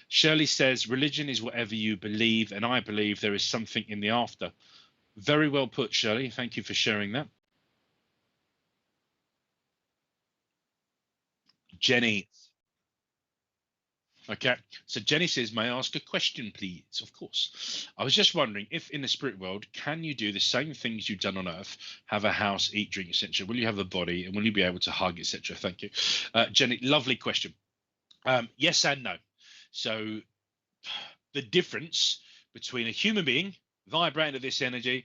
Shirley says, religion is whatever you believe, and I believe there is something in the after. Very well put, Shirley. Thank you for sharing that. Jenny. Okay, so Jenny says, may I ask a question, please? Of course. I was just wondering if in the spirit world, can you do the same things you've done on earth, have a house, eat, drink, etc.? Will you have a body and will you be able to hug, etc.? Thank you. Jenny, lovely question. Yes and no. So the difference between a human being vibrating at this energy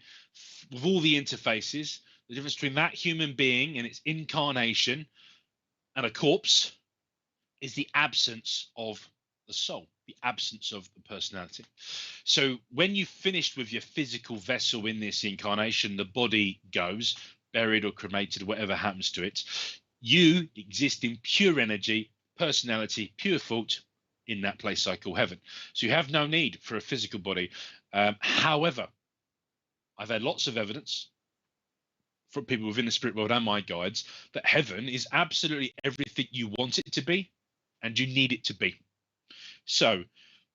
with all the interfaces, The difference between that human being and its incarnation and a corpse is the absence of the soul, the absence of the personality. So when you've finished with your physical vessel in this incarnation, the body goes, buried or cremated, whatever happens to it. You exist in pure energy, personality, pure thought in that place I call heaven. So you have no need for a physical body. However, I've had lots of evidence from people within the spirit world and my guides that heaven is absolutely everything you want it to be and you need it to be. So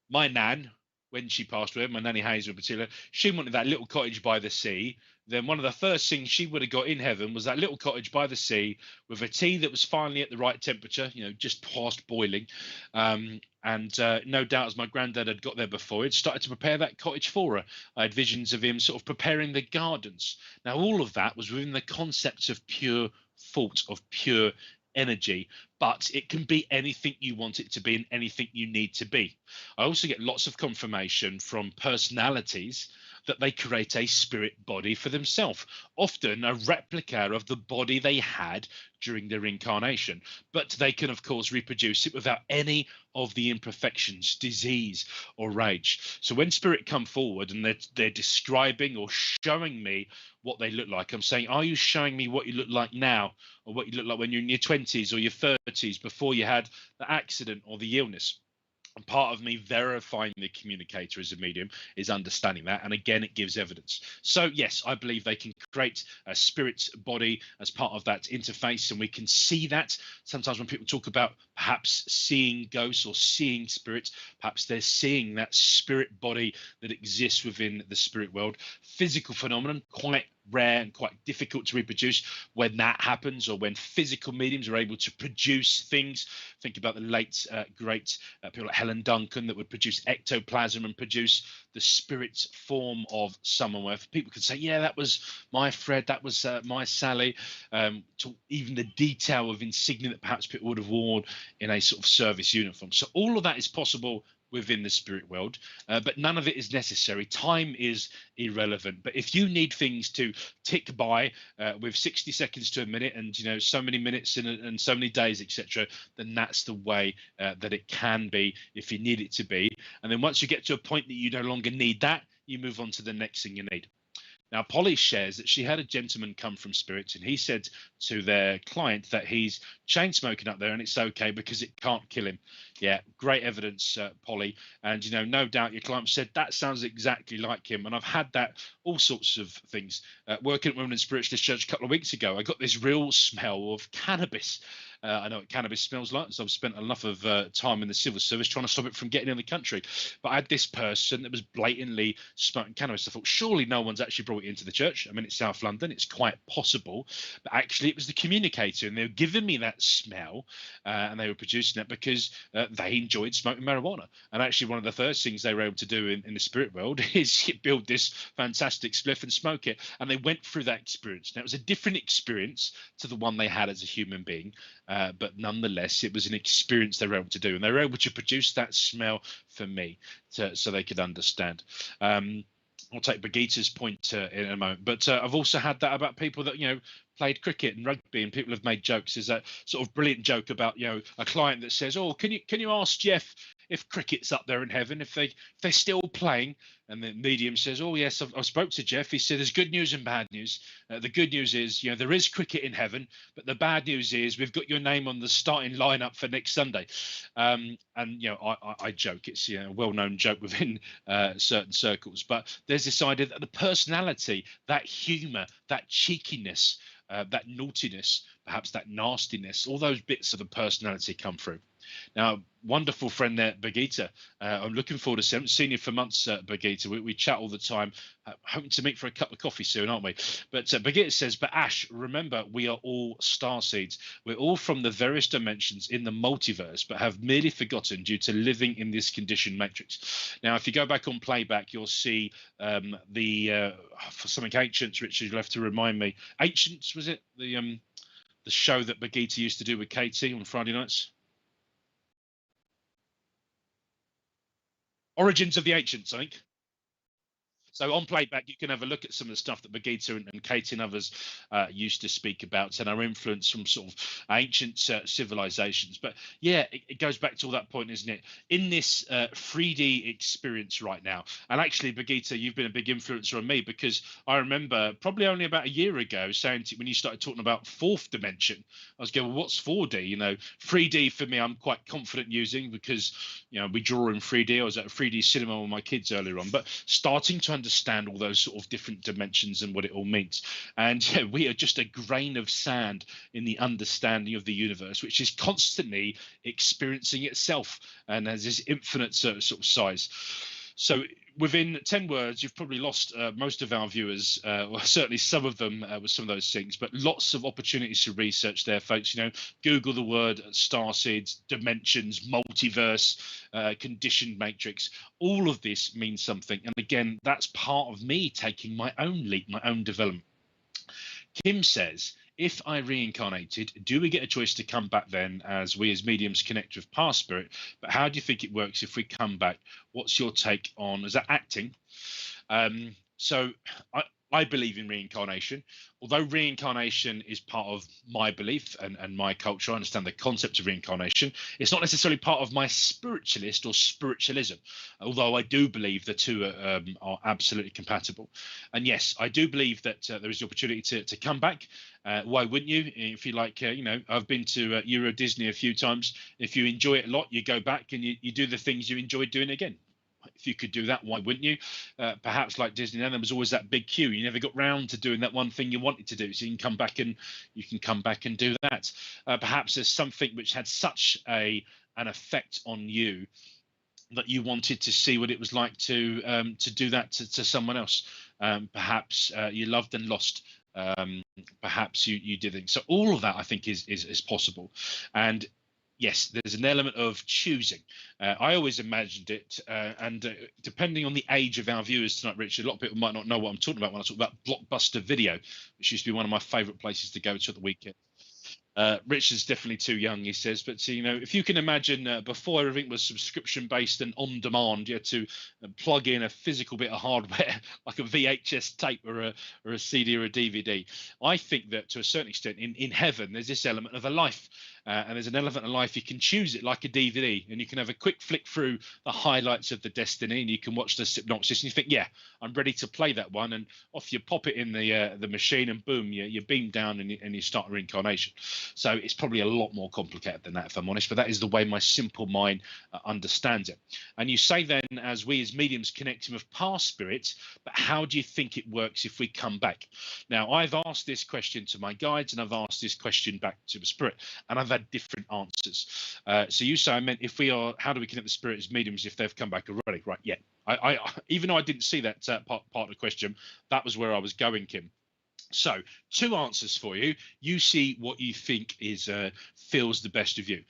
my nan, when she passed away, my nanny Hazel in particular, she wanted that little cottage by the sea. Then one of the first things she would have got in heaven was that little cottage by the sea with a tea that was finally at the right temperature, just past boiling. And no doubt, as my granddad had got there before, he'd started to prepare that cottage for her. I had visions of him sort of preparing the gardens. Now, all of that was within the concepts of pure thought, of pure energy, but it can be anything you want it to be and anything you need to be. I also get lots of confirmation from personalities that they create a spirit body for themselves, often a replica of the body they had during their incarnation. But they can, of course, reproduce it without any of the imperfections, disease, or rage. So when spirit come forward and they're describing or showing me what they look like, I'm saying, are you showing me what you look like now, or what you look like when you're in your 20s or your 30s before you had the accident or the illness? And part of me verifying the communicator as a medium is understanding that. And again, it gives evidence. So yes, I believe they can create a spirit body as part of that interface. And we can see that sometimes when people talk about perhaps seeing ghosts or seeing spirits, perhaps they're seeing that spirit body that exists within the spirit world. Physical phenomenon, quite rare and quite difficult to reproduce. When that happens, or when physical mediums are able to produce things, think about the late great people like Helen Duncan that would produce ectoplasm and produce the spirit form of someone, where people could say, yeah, that was my Fred, that was my Sally, to even the detail of insignia that perhaps people would have worn in a sort of service uniform. So all of that is possible within the spirit world, but none of it is necessary. Time is irrelevant. But if you need things to tick by with 60 seconds to a minute, and so many minutes and so many days, etc., then that's the way that it can be if you need it to be. And then once you get to a point that you no longer need that, you move on to the next thing you need. Now, Polly shares that she had a gentleman come from spirits, and he said to their client that he's chain smoking up there and it's okay because it can't kill him. Yeah, great evidence, Polly. And, no doubt your client said that sounds exactly like him. And I've had that, all sorts of things. Working at Women's Spiritualist Church a couple of weeks ago, I got this real smell of cannabis. I know what cannabis smells like, so I've spent enough of time in the civil service trying to stop it from getting in the country. But I had this person that was blatantly smoking cannabis. I thought, surely no one's actually brought it into the church. I mean, it's South London. It's quite possible. But actually, it was the communicator, and they were giving me that smell, and they were producing it because they enjoyed smoking marijuana. And actually, one of the first things they were able to do in the spirit world is build this fantastic spliff and smoke it. And they went through that experience. Now, it was a different experience to the one they had as a human being. But nonetheless, it was an experience they were able to do, and they were able to produce that smell for me so they could understand. I'll take Brigitta's point in a moment, but I've also had that about people that played cricket and rugby, and people have made jokes. There's that sort of brilliant joke about a client that says, "Oh, can you ask Jeff if cricket's up there in heaven, if they're still playing?" And the medium says, "Oh yes, I spoke to Jeff. He said there's good news and bad news. The good news is there is cricket in heaven, but the bad news is we've got your name on the starting lineup for next Sunday." And I joke. It's a well-known joke within certain circles, but there's this idea that the personality, that humour, that cheekiness, that naughtiness, perhaps that nastiness, all those bits of the personality come through. Now, wonderful friend there, Brigitte. I'm looking forward to seeing you for months, Brigitte. We chat all the time, hoping to meet for a cup of coffee soon, aren't we? But Brigitte says, but Ash, remember, we are all star seeds. We're all from the various dimensions in the multiverse, but have merely forgotten due to living in this conditioned matrix. Now, if you go back on playback, you'll see for something Ancients, Richard, you'll have to remind me. Ancients, was it? The show that Brigitte used to do with Katie on Friday nights? Origins of the Ancients, I think. So on playback, you can have a look at some of the stuff that Bagheeta and Katie and others used to speak about, and our influence from sort of ancient civilizations. But yeah, it goes back to all that point, isn't it? In this 3D experience right now, and actually, Bagheeta, you've been a big influencer on me, because I remember probably only about a year ago saying to, when you started talking about fourth dimension, I was going, well, what's 4D? 3D for me, I'm quite confident using, because we draw in 3D. I was at a 3D cinema with my kids earlier on, but starting to understand all those sort of different dimensions and what it all means. And yeah, we are just a grain of sand in the understanding of the universe, which is constantly experiencing itself and has this infinite sort of size. So within 10 words, you've probably lost most of our viewers, or certainly some of them with some of those things, but lots of opportunities to research there, folks. Google the word starseeds, dimensions, multiverse, conditioned matrix. All of this means something. And again, that's part of me taking my own leap, my own development. Kim says, if I reincarnated, do we get a choice to come back then, as we as mediums connect with past spirit? But how do you think it works if we come back? What's your take on, is that acting? So I believe in reincarnation. Although reincarnation is part of my belief and my culture, I understand the concept of reincarnation. It's not necessarily part of my spiritualist or spiritualism, although I do believe the two are absolutely compatible. And yes, I do believe that there is the opportunity to come back. Why wouldn't you? If you like, I've been to Euro Disney a few times. If you enjoy it a lot, you go back and you do the things you enjoyed doing again. If you could do that, why wouldn't you? Perhaps like Disneyland, there was always that big queue. You never got round to doing that one thing you wanted to do, so you can come back and do that. Perhaps there's something which had such an effect on you that you wanted to see what it was like to do that to someone else. Perhaps you loved and lost. Perhaps you didn't. So all of that, I think, is possible. And yes, there's an element of choosing. I always imagined it, and depending on the age of our viewers tonight, Richard, a lot of people might not know what I'm talking about when I talk about Blockbuster Video, which used to be one of my favourite places to go to at the weekend. Richard's definitely too young, he says, but if you can imagine, before everything was subscription based and on demand, you had to plug in a physical bit of hardware like a VHS tape or a CD or a DVD. I think that to a certain extent in heaven there's this element of a life, and there's an element of life you can choose it like a DVD, and you can have a quick flick through the highlights of the destiny, and you can watch the synopsis, and you think, yeah, I'm ready to play that one, and off you pop it in the machine, and boom, you beam down and you start reincarnation. So it's probably a lot more complicated than that, if I'm honest, but that is the way my simple mind understands it. And you say then, as we as mediums connecting with past spirits, but how do you think it works if we come back? Now, I've asked this question to my guides, and I've asked this question back to the spirit, and I've had different answers. So you say, I meant, if we are, how do we connect the spirit as mediums if they've come back already? Right, yeah. I even though I didn't see that part of the question, that was where I was going, Kim. So, two answers for you. You see what you think is feels the best of you.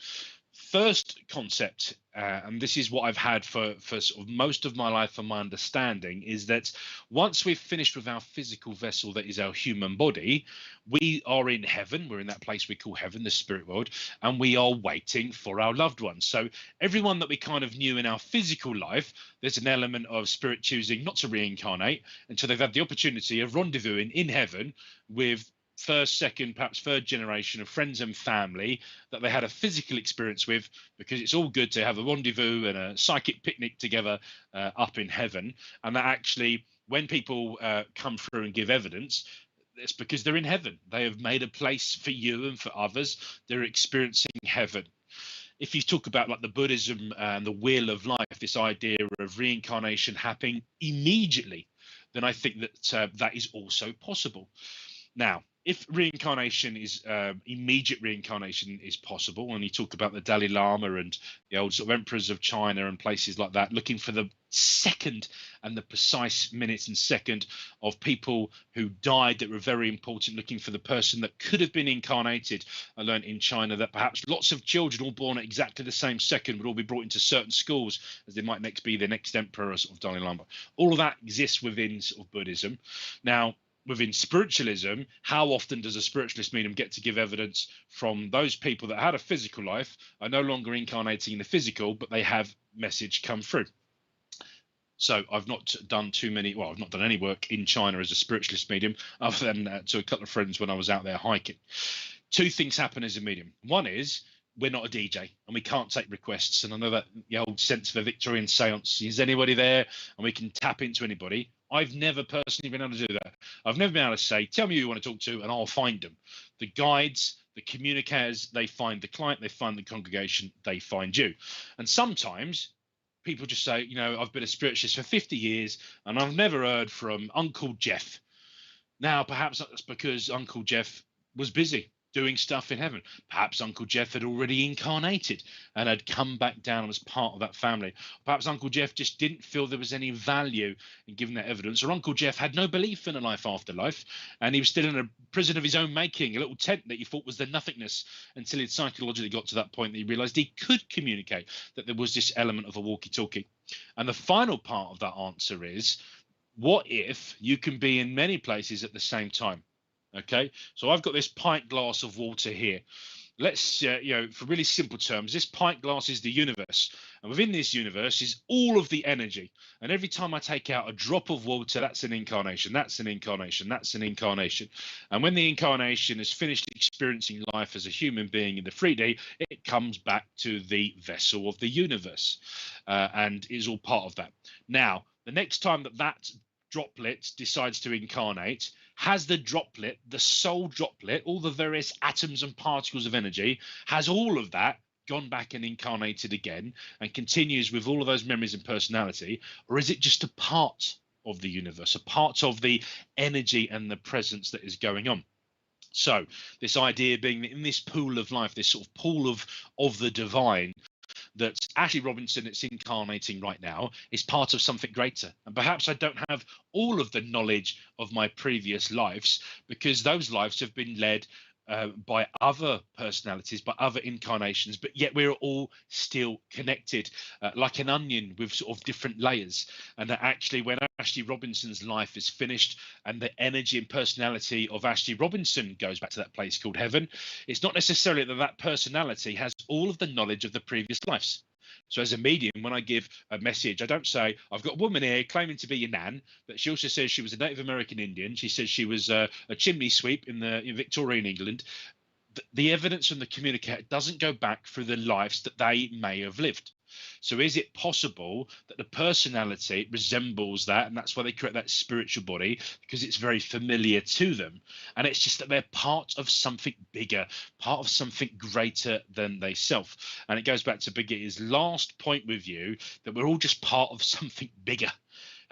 First concept, and this is what I've had for sort of most of my life, and my understanding is that once we've finished with our physical vessel that is our human body, we are in heaven. We're in that place we call heaven, the spirit world, and we are waiting for our loved ones. So everyone that we kind of knew in our physical life, there's an element of spirit choosing not to reincarnate until they've had the opportunity of rendezvousing in heaven with first, second, perhaps third generation of friends and family that they had a physical experience with, because it's all good to have a rendezvous and a psychic picnic together up in heaven. And that actually, when people come through and give evidence, it's because they're in heaven. They have made a place for you and for others. They're experiencing heaven. If you talk about like the Buddhism and the wheel of life, this idea of reincarnation happening immediately, then I think that that is also possible. Now, if reincarnation is immediate reincarnation is possible, and you talk about the Dalai Lama and the old sort of emperors of China and places like that, looking for the second and the precise minutes and second of people who died that were very important, looking for the person that could have been incarnated. I learned in China that perhaps lots of children all born at exactly the same second would all be brought into certain schools, as they might next be the next emperor or sort of Dalai Lama. All of that exists within sort of Buddhism. Now, within spiritualism, how often does a spiritualist medium get to give evidence from those people that had a physical life, are no longer incarnating in the physical, but they have message come through? So I've not done too many. Well, I've not done any work in China as a spiritualist medium, other than to a couple of friends when I was out there hiking. Two things happen as a medium. One is we're not a DJ and we can't take requests. And I know that the old sense of a Victorian seance, is anybody there? And we can tap into anybody. I've never personally been able to do that. I've never been able to say, tell me who you want to talk to and I'll find them. The guides, the communicators, they find the client, they find the congregation, they find you. And sometimes people just say, I've been a spiritualist for 50 years and I've never heard from Uncle Jeff. Now, perhaps that's because Uncle Jeff was busy doing stuff in heaven. Perhaps Uncle Jeff had already incarnated and had come back down as part of that family. Perhaps Uncle Jeff just didn't feel there was any value in giving that evidence, or Uncle Jeff had no belief in a life after life, and he was still in a prison of his own making, a little tent that he thought was the nothingness, until he'd psychologically got to that point that he realized he could communicate, that there was this element of a walkie-talkie. And the final part of that answer is, what if you can be in many places at the same time? Okay, so I've got this pint glass of water here. Let's, for really simple terms, this pint glass is the universe. And within this universe is all of the energy. And every time I take out a drop of water, that's an incarnation, that's an incarnation, that's an incarnation. And when the incarnation is finished experiencing life as a human being in the 3D, it comes back to the vessel of the universe and is all part of that. Now, the next time that droplet decides to incarnate, has the droplet, the soul droplet, all the various atoms and particles of energy, has all of that gone back and incarnated again and continues with all of those memories and personality? Or is it just a part of the universe, a part of the energy and the presence that is going on? So this idea being that in this pool of life, this sort of pool of the divine, that Ashley Robinson that's incarnating right now is part of something greater. And perhaps I don't have all of the knowledge of my previous lives, because those lives have been led by other personalities, by other incarnations, but yet we're all still connected, like an onion with sort of different layers. And that actually when Ashley Robinson's life is finished and the energy and personality of Ashley Robinson goes back to that place called heaven, it's not necessarily that that personality has all of the knowledge of the previous lives. So as a medium, when I give a message, I don't say, I've got a woman here claiming to be your nan, but she also says she was a Native American Indian. She says she was a chimney sweep in Victorian England. The evidence from the communicator doesn't go back through the lives that they may have lived. So is it possible that the personality resembles that, and that's why they create that spiritual body, because it's very familiar to them, and it's just that they're part of something bigger, part of something greater than they self. And it goes back to Brigitte's last point with you, that we're all just part of something bigger.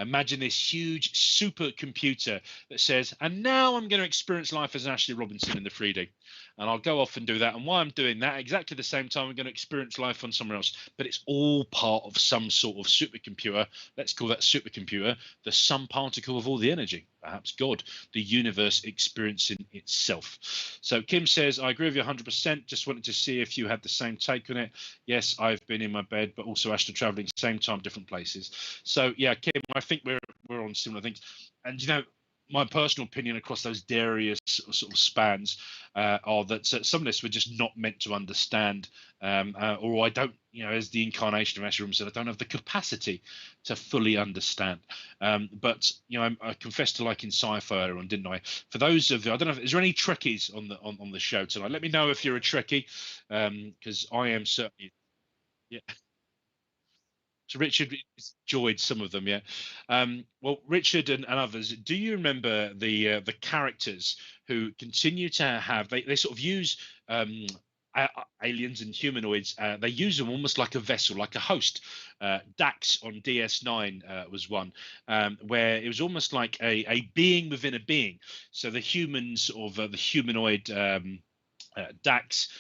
Imagine this huge supercomputer that says, and now I'm going to experience life as Ashley Robinson in the 3D. And I'll go off and do that. And while I'm doing that, exactly the same time, I'm going to experience life on somewhere else. But it's all part of some sort of supercomputer. Let's call that supercomputer the sum particle of all the energy, perhaps God, the universe experiencing itself. So Kim says, I agree with you 100%. Just wanted to see if you had the same take on it. Yes, I've been in my bed, but also astral traveling, same time, different places. So yeah, Kim, I think we're on similar things. And my personal opinion across those various sort of spans are that some of this we're just not meant to understand, or I don't, as the incarnation of Ashley Robinson, I don't have the capacity to fully understand. But I confessed to liking sci-fi earlier on, didn't I? For those of you, I don't know, is there any Trekkies on the show tonight? Let me know if you're a Trekkie, because I am certainly. Yeah. So Richard enjoyed some of them, yeah. Well, Richard and others, do you remember the characters who continue to have they sort of use aliens and humanoids? They use them almost like a vessel, like a host. Dax on DS9 was one, where it was almost like a being within a being. So the humans or the humanoid. Dax,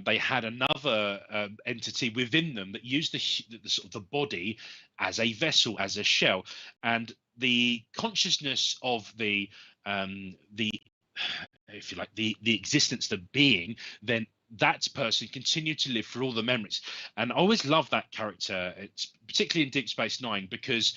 they had another entity within them that used the sort of the body as a vessel, as a shell, and the consciousness of the if you like the existence, the being, then that person continued to live through all the memories. And I always love that character, it's particularly in Deep Space Nine, because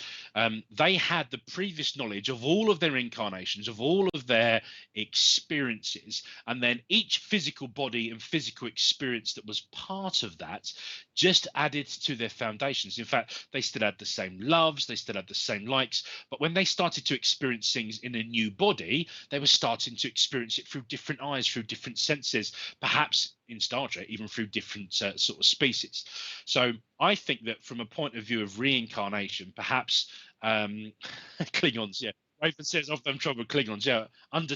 they had the previous knowledge of all of their incarnations, of all of their experiences, and then each physical body and physical experience that was part of that just added to their foundations. In fact, they still had the same loves, they still had the same likes, but when they started to experience things in a new body, they were starting to experience it through different eyes, through different senses, perhaps in Star Trek, even through different sort of species. So I think that from a point of view of reincarnation, perhaps Klingons, yeah. Raven says of them trouble Klingons, yeah. Under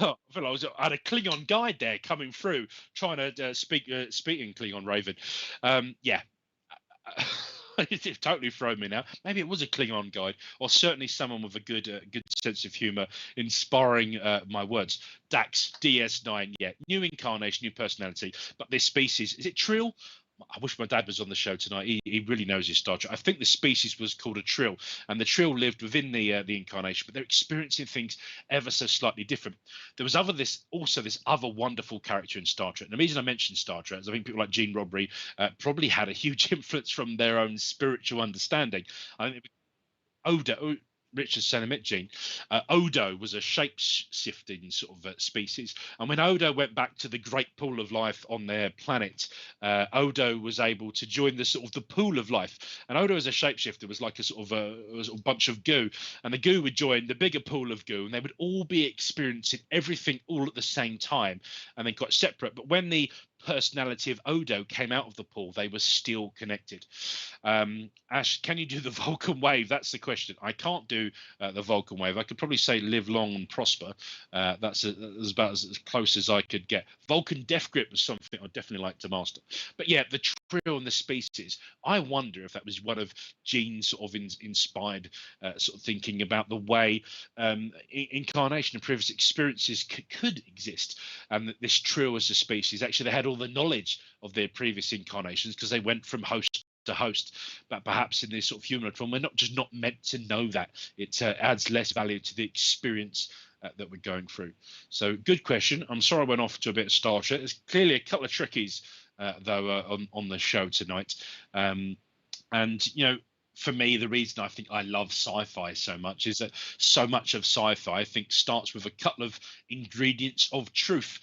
Oh, I feel I had a Klingon guide there coming through, trying to speak in Klingon, Raven. Yeah, it totally thrown me now. Maybe it was a Klingon guide, or certainly someone with a good sense of humor, inspiring my words. Dax DS9, yeah, new incarnation, new personality, but this species, is it Trill? I wish my dad was on the show tonight. He really knows his Star Trek. I think the species was called a Trill, and the Trill lived within the incarnation, but they're experiencing things ever so slightly different. There was also this other wonderful character in Star Trek. And the reason I mentioned Star Trek is I think people like Gene Roddenberry probably had a huge influence from their own spiritual understanding. I think Odo, Richard Senemic gene. Odo was a shape-shifting sort of species, and when Odo went back to the great pool of life on their planet, Odo was able to join the sort of the pool of life. And Odo as a shapeshifter was like a sort of a bunch of goo, and the goo would join the bigger pool of goo, and they would all be experiencing everything all at the same time, and then got separate. But when the personality of Odo came out of the pool, they were still connected. Ash, can you do the Vulcan wave? That's the question. I can't do the Vulcan wave. I could probably say live long and prosper. That's about as close as I could get. Vulcan death grip was something I'd definitely like to master. But yeah, the Trill and the species. I wonder if that was one of Gene's sort of inspired sort of thinking about the way incarnation and previous experiences could exist, and that this Trill as a species actually they had all the knowledge of their previous incarnations because they went from host to host, but perhaps in this sort of humanoid form, we're not meant to know that. It adds less value to the experience that we're going through. So good question. I'm sorry I went off to a bit of Star Trek. There's clearly a couple of trickies though on the show tonight, and you know, for me, the reason I think I love sci-fi so much is that so much of sci-fi, I think, starts with a couple of ingredients of truth.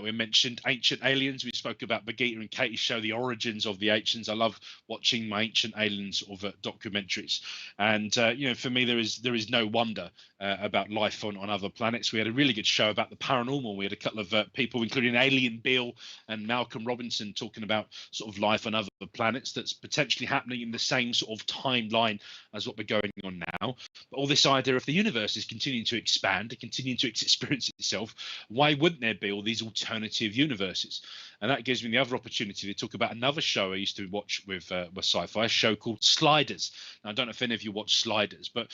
We mentioned Ancient Aliens. We spoke about Bagheera and Katie's show, The Origins of the Ancients. I love watching my Ancient Aliens sort of documentaries. And, you know, for me, there is no wonder about life on other planets. We had a really good show about the paranormal. We had a couple of people, including Alien Beale and Malcolm Robinson, talking about sort of life on other planets that's potentially happening in the same sort of timeline as what we're going on now. But all this idea of the universe is continuing to expand, continuing to experience itself. Why wouldn't there be all these alternative universes? And that gives me the other opportunity to talk about another show I used to watch with sci-fi, a show called Sliders. Now, I don't know if any of you watch Sliders, but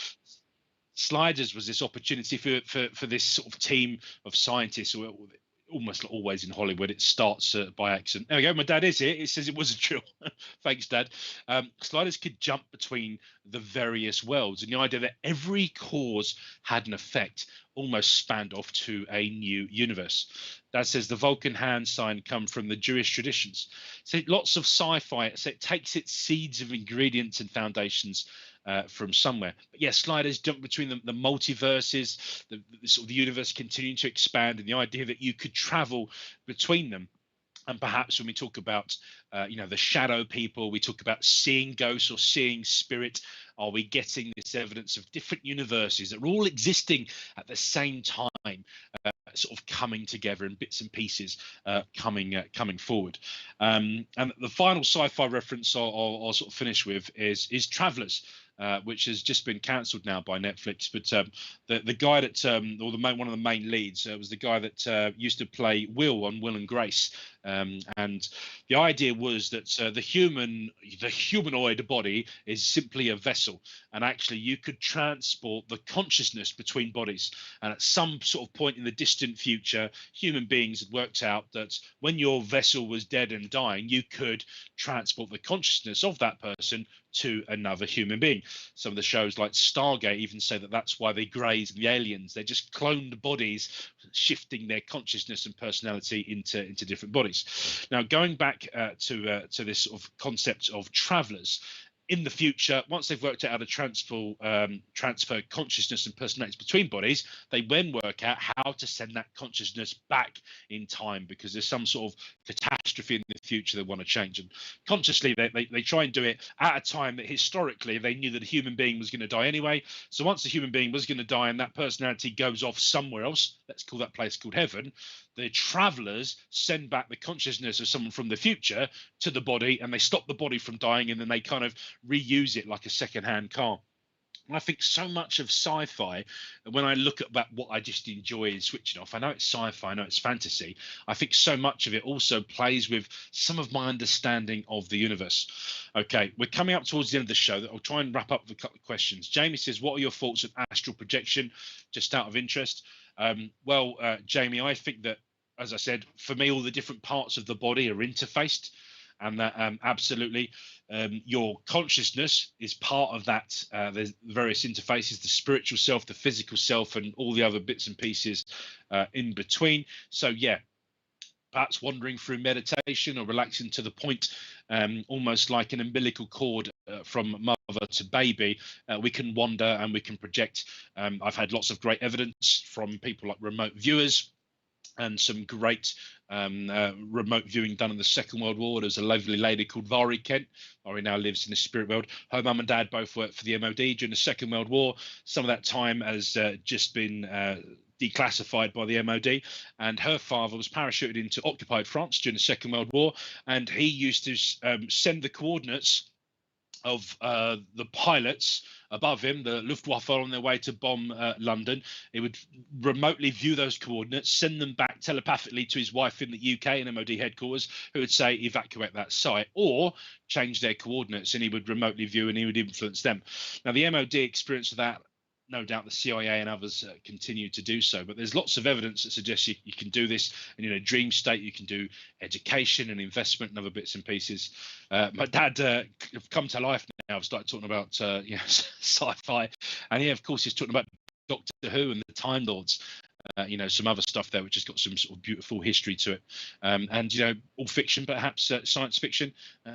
Sliders was this opportunity for this sort of team of scientists who almost always in Hollywood, it starts by accident. There we go. My dad is here. It says it was a drill. Thanks, Dad. Sliders could jump between the various worlds, and the idea that every cause had an effect almost spanned off to a new universe. Dad says the Vulcan hand sign come from the Jewish traditions. So lots of sci-fi. So it takes its seeds of ingredients and foundations from somewhere. But yeah, Sliders jump between the multiverses, the sort of the universe continuing to expand, and the idea that you could travel between them. And perhaps when we talk about, you know, the shadow people, we talk about seeing ghosts or seeing spirit. Are we getting this evidence of different universes that are all existing at the same time, sort of coming together in bits and pieces, coming forward? And the final sci-fi reference I'll sort of finish with is Travelers. Which has just been cancelled now by Netflix. But the guy that, or one of the main leads, was the guy that used to play Will on Will and Grace. And the idea was that the humanoid body is simply a vessel, and actually you could transport the consciousness between bodies. And at some sort of point in the distant future, human beings had worked out that when your vessel was dead and dying, you could transport the consciousness of that person to another human being. Some of the shows like Stargate even say that that's why they graze the aliens. They're just cloned bodies, shifting their consciousness and personality into different bodies. Now, going back to this sort of concept of travelers, in the future, once they've worked out how to transfer consciousness and personalities between bodies, they then work out how to send that consciousness back in time, because there's some sort of catastrophe in the future they want to change. And consciously, they try and do it at a time that historically they knew that a human being was going to die anyway. So once the human being was going to die and that personality goes off somewhere else, let's call that place called heaven, the travelers send back the consciousness of someone from the future to the body, and they stop the body from dying, and then they kind of reuse it like a second-hand car. And I think so much of sci-fi, when I look at that, what I just enjoy in switching off, I know it's sci-fi, I know it's fantasy, I think so much of it also plays with some of my understanding of the universe. Okay, we're coming up towards the end of the show. I'll try and wrap up with a couple of questions. Jamie says, what are your thoughts on astral projection, just out of interest? Jamie, I think that, as I said, for me, all the different parts of the body are interfaced, and that absolutely your consciousness is part of that. There's various interfaces, the spiritual self, the physical self, and all the other bits and pieces in between. So yeah, perhaps wandering through meditation or relaxing to the point, almost like an umbilical cord from mother to baby, we can wander and we can project. I've had lots of great evidence from people like remote viewers, and some great remote viewing done in the Second World War. There's a lovely lady called Vari Kent. Vari now lives in the spirit world. Her mum and dad both worked for the MOD during the Second World War. Some of that time has just been declassified by the MOD, and her father was parachuted into occupied France during the Second World War, and he used to send the coordinates of the pilots above him, the Luftwaffe, on their way to bomb London. He would remotely view those coordinates, send them back telepathically to his wife in the UK in MOD headquarters, who would say evacuate that site, or change their coordinates, and he would remotely view and he would influence them. Now, the MOD experience of that, no doubt the CIA and others continue to do so, but there's lots of evidence that suggests you can do this, and in a dream state you can do education and investment and other bits and pieces. My dad have come to life now. I've started talking about sci-fi, and of course he's talking about Doctor Who and the Time Lords. Some other stuff there which has got some sort of beautiful history to it, and all fiction, perhaps science fiction,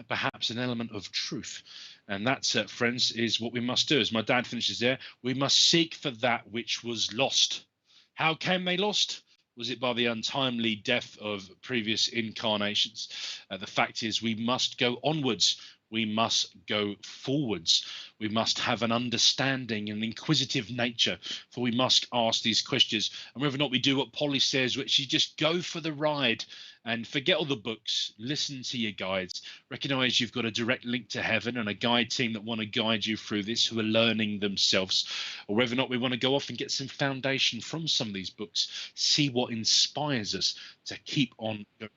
perhaps an element of truth. And that, friends, is what we must do. As my dad finishes there, we must seek for that which was lost. How came they lost? Was it by the untimely death of previous incarnations? The fact is, we must go onwards. We must go forwards. We must have an understanding and inquisitive nature, for we must ask these questions. And whether or not we do what Polly says, which is just go for the ride and forget all the books, listen to your guides, recognize you've got a direct link to heaven and a guide team that want to guide you through this, who are learning themselves, or whether or not we want to go off and get some foundation from some of these books, see what inspires us to keep on going.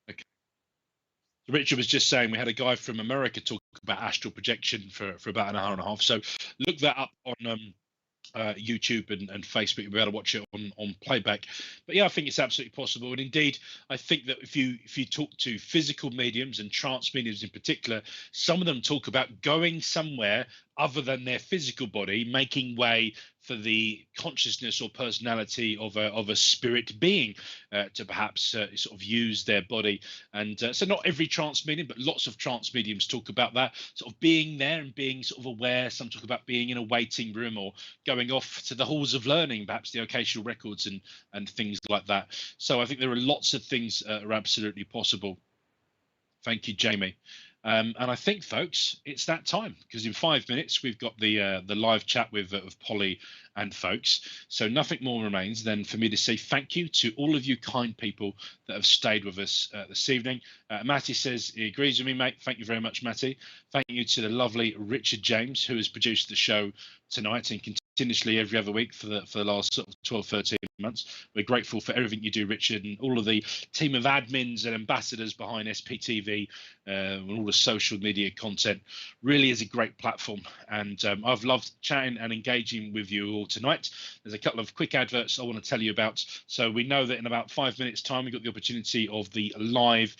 Okay. Richard was just saying we had a guy from America talk about astral projection for about an hour and a half. So look that up on YouTube and Facebook. You'll be able to watch it on playback. But yeah, I think it's absolutely possible. And indeed, I think that if you talk to physical mediums and trance mediums in particular, some of them talk about going somewhere other than their physical body, making way for the consciousness or personality of a spirit being to perhaps sort of use their body. And so not every trance medium, but lots of trance mediums talk about that, sort of being there and being sort of aware. Some talk about being in a waiting room or going off to the halls of learning, perhaps the occasional records and things like that. So I think there are lots of things are absolutely possible. Thank you, Jamie. And I think, folks, it's that time, because in 5 minutes we've got the live chat with Polly and folks. So nothing more remains than for me to say thank you to all of you kind people that have stayed with us this evening. Matty says he agrees with me, mate. Thank you very much, Matty. Thank you to the lovely Richard James, who has produced the show tonight and continuously every other week for the last sort of 12, 13 months. We're grateful for everything you do, Richard, and all of the team of admins and ambassadors behind SPTV and all the social media content. Really is a great platform, and I've loved chatting and engaging with you all tonight. There's a couple of quick adverts I want to tell you about. So we know that in about 5 minutes time we've got the opportunity of the live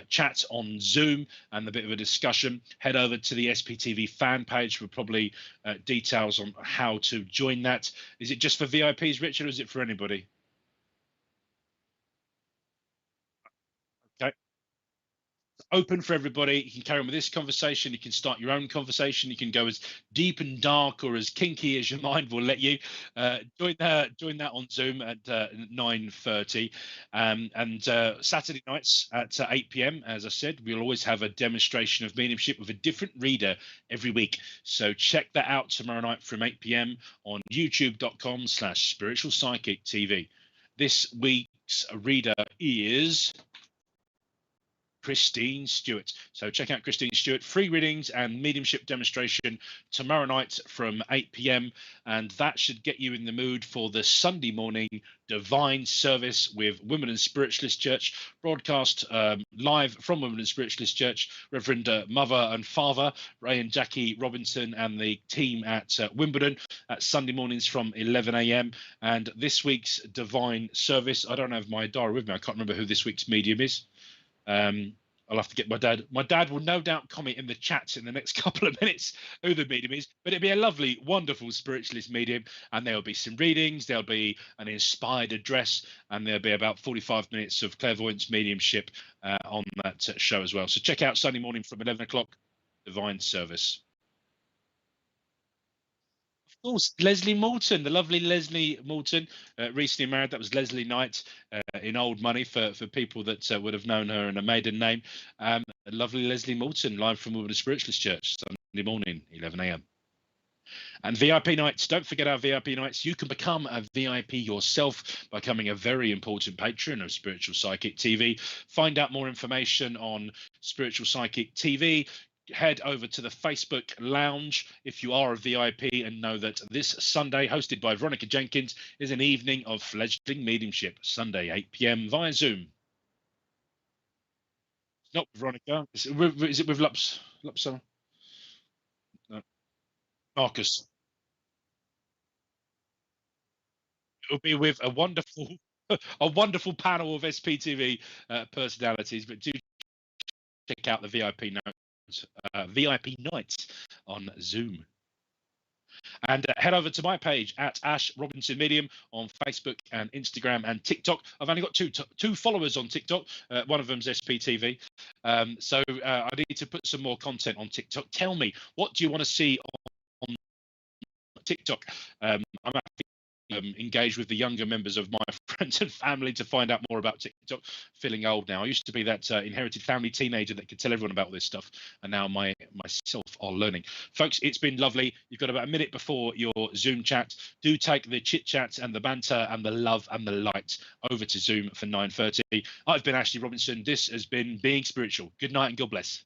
chat on Zoom and a bit of a discussion. Head over to the SPTV fan page for probably details on how to join that. Is it just for VIPs, Richard, or is it for anybody? Okay. Open for everybody. You can carry on with this conversation. You can start your own conversation. You can go as deep and dark or as kinky as your mind will let you. Join that on Zoom at 9:30, and Saturday nights at 8 p.m. As I said, we'll always have a demonstration of mediumship with a different reader every week. So check that out tomorrow night from 8 p.m. on youtube.com/spiritual psychic TV. This week's reader is Christine Stewart. So check out Christine Stewart, free readings and mediumship demonstration tomorrow night from 8 p.m. And that should get you in the mood for the Sunday morning divine service with Women and Spiritualist Church, broadcast live from Women and Spiritualist Church. Reverend Mother and Father, Ray and Jackie Robinson, and the team at Wimbledon at Sunday mornings from 11 a.m. And this week's divine service, I don't have my diary with me. I can't remember who this week's medium is. I'll have to get my dad. My dad will no doubt comment in the chat in the next couple of minutes who the medium is, but it'll be a lovely, wonderful spiritualist medium, and there'll be some readings, there'll be an inspired address, and there'll be about 45 minutes of clairvoyance mediumship on that show as well. So check out Sunday morning from 11 o'clock, divine service. Of course, Leslie Moulton, the lovely Leslie Moulton, recently married. That was Leslie Knight in old money for people that would have known her in a maiden name. Lovely Leslie Moulton, live from Women of Spiritualist Church, Sunday morning, 11 a.m. And VIP nights, don't forget our VIP nights. You can become a VIP yourself by becoming a very important patron of Spiritual Psychic TV. Find out more information on Spiritual Psychic TV. Head over to the Facebook lounge if you are a VIP, and know that this Sunday, hosted by Veronica Jenkins, is an evening of fledgling mediumship, Sunday 8 p.m. via Zoom. It's not with Veronica. Is it with Lupsa? No. Marcus. It'll be with a wonderful a wonderful panel of SPTV personalities, but do check out the VIP nights on Zoom. And head over to my page at Ash Robinson Medium on Facebook and Instagram and TikTok. I've only got two followers on TikTok. One of them's SPTV. So I need to put some more content on TikTok. Tell me, what do you want to see on TikTok? I'm happy to engage with the younger members of my friends and family to find out more about TikTok. Feeling old now. I used to be that inherited family teenager that could tell everyone about all this stuff, and now myself are learning. Folks, it's been lovely. You've got about a minute before your Zoom chat. Do take the chit chat and the banter and the love and the light over to Zoom for 9:30. I've been Ashley Robinson. This has been Being Spiritual. Good night and God bless.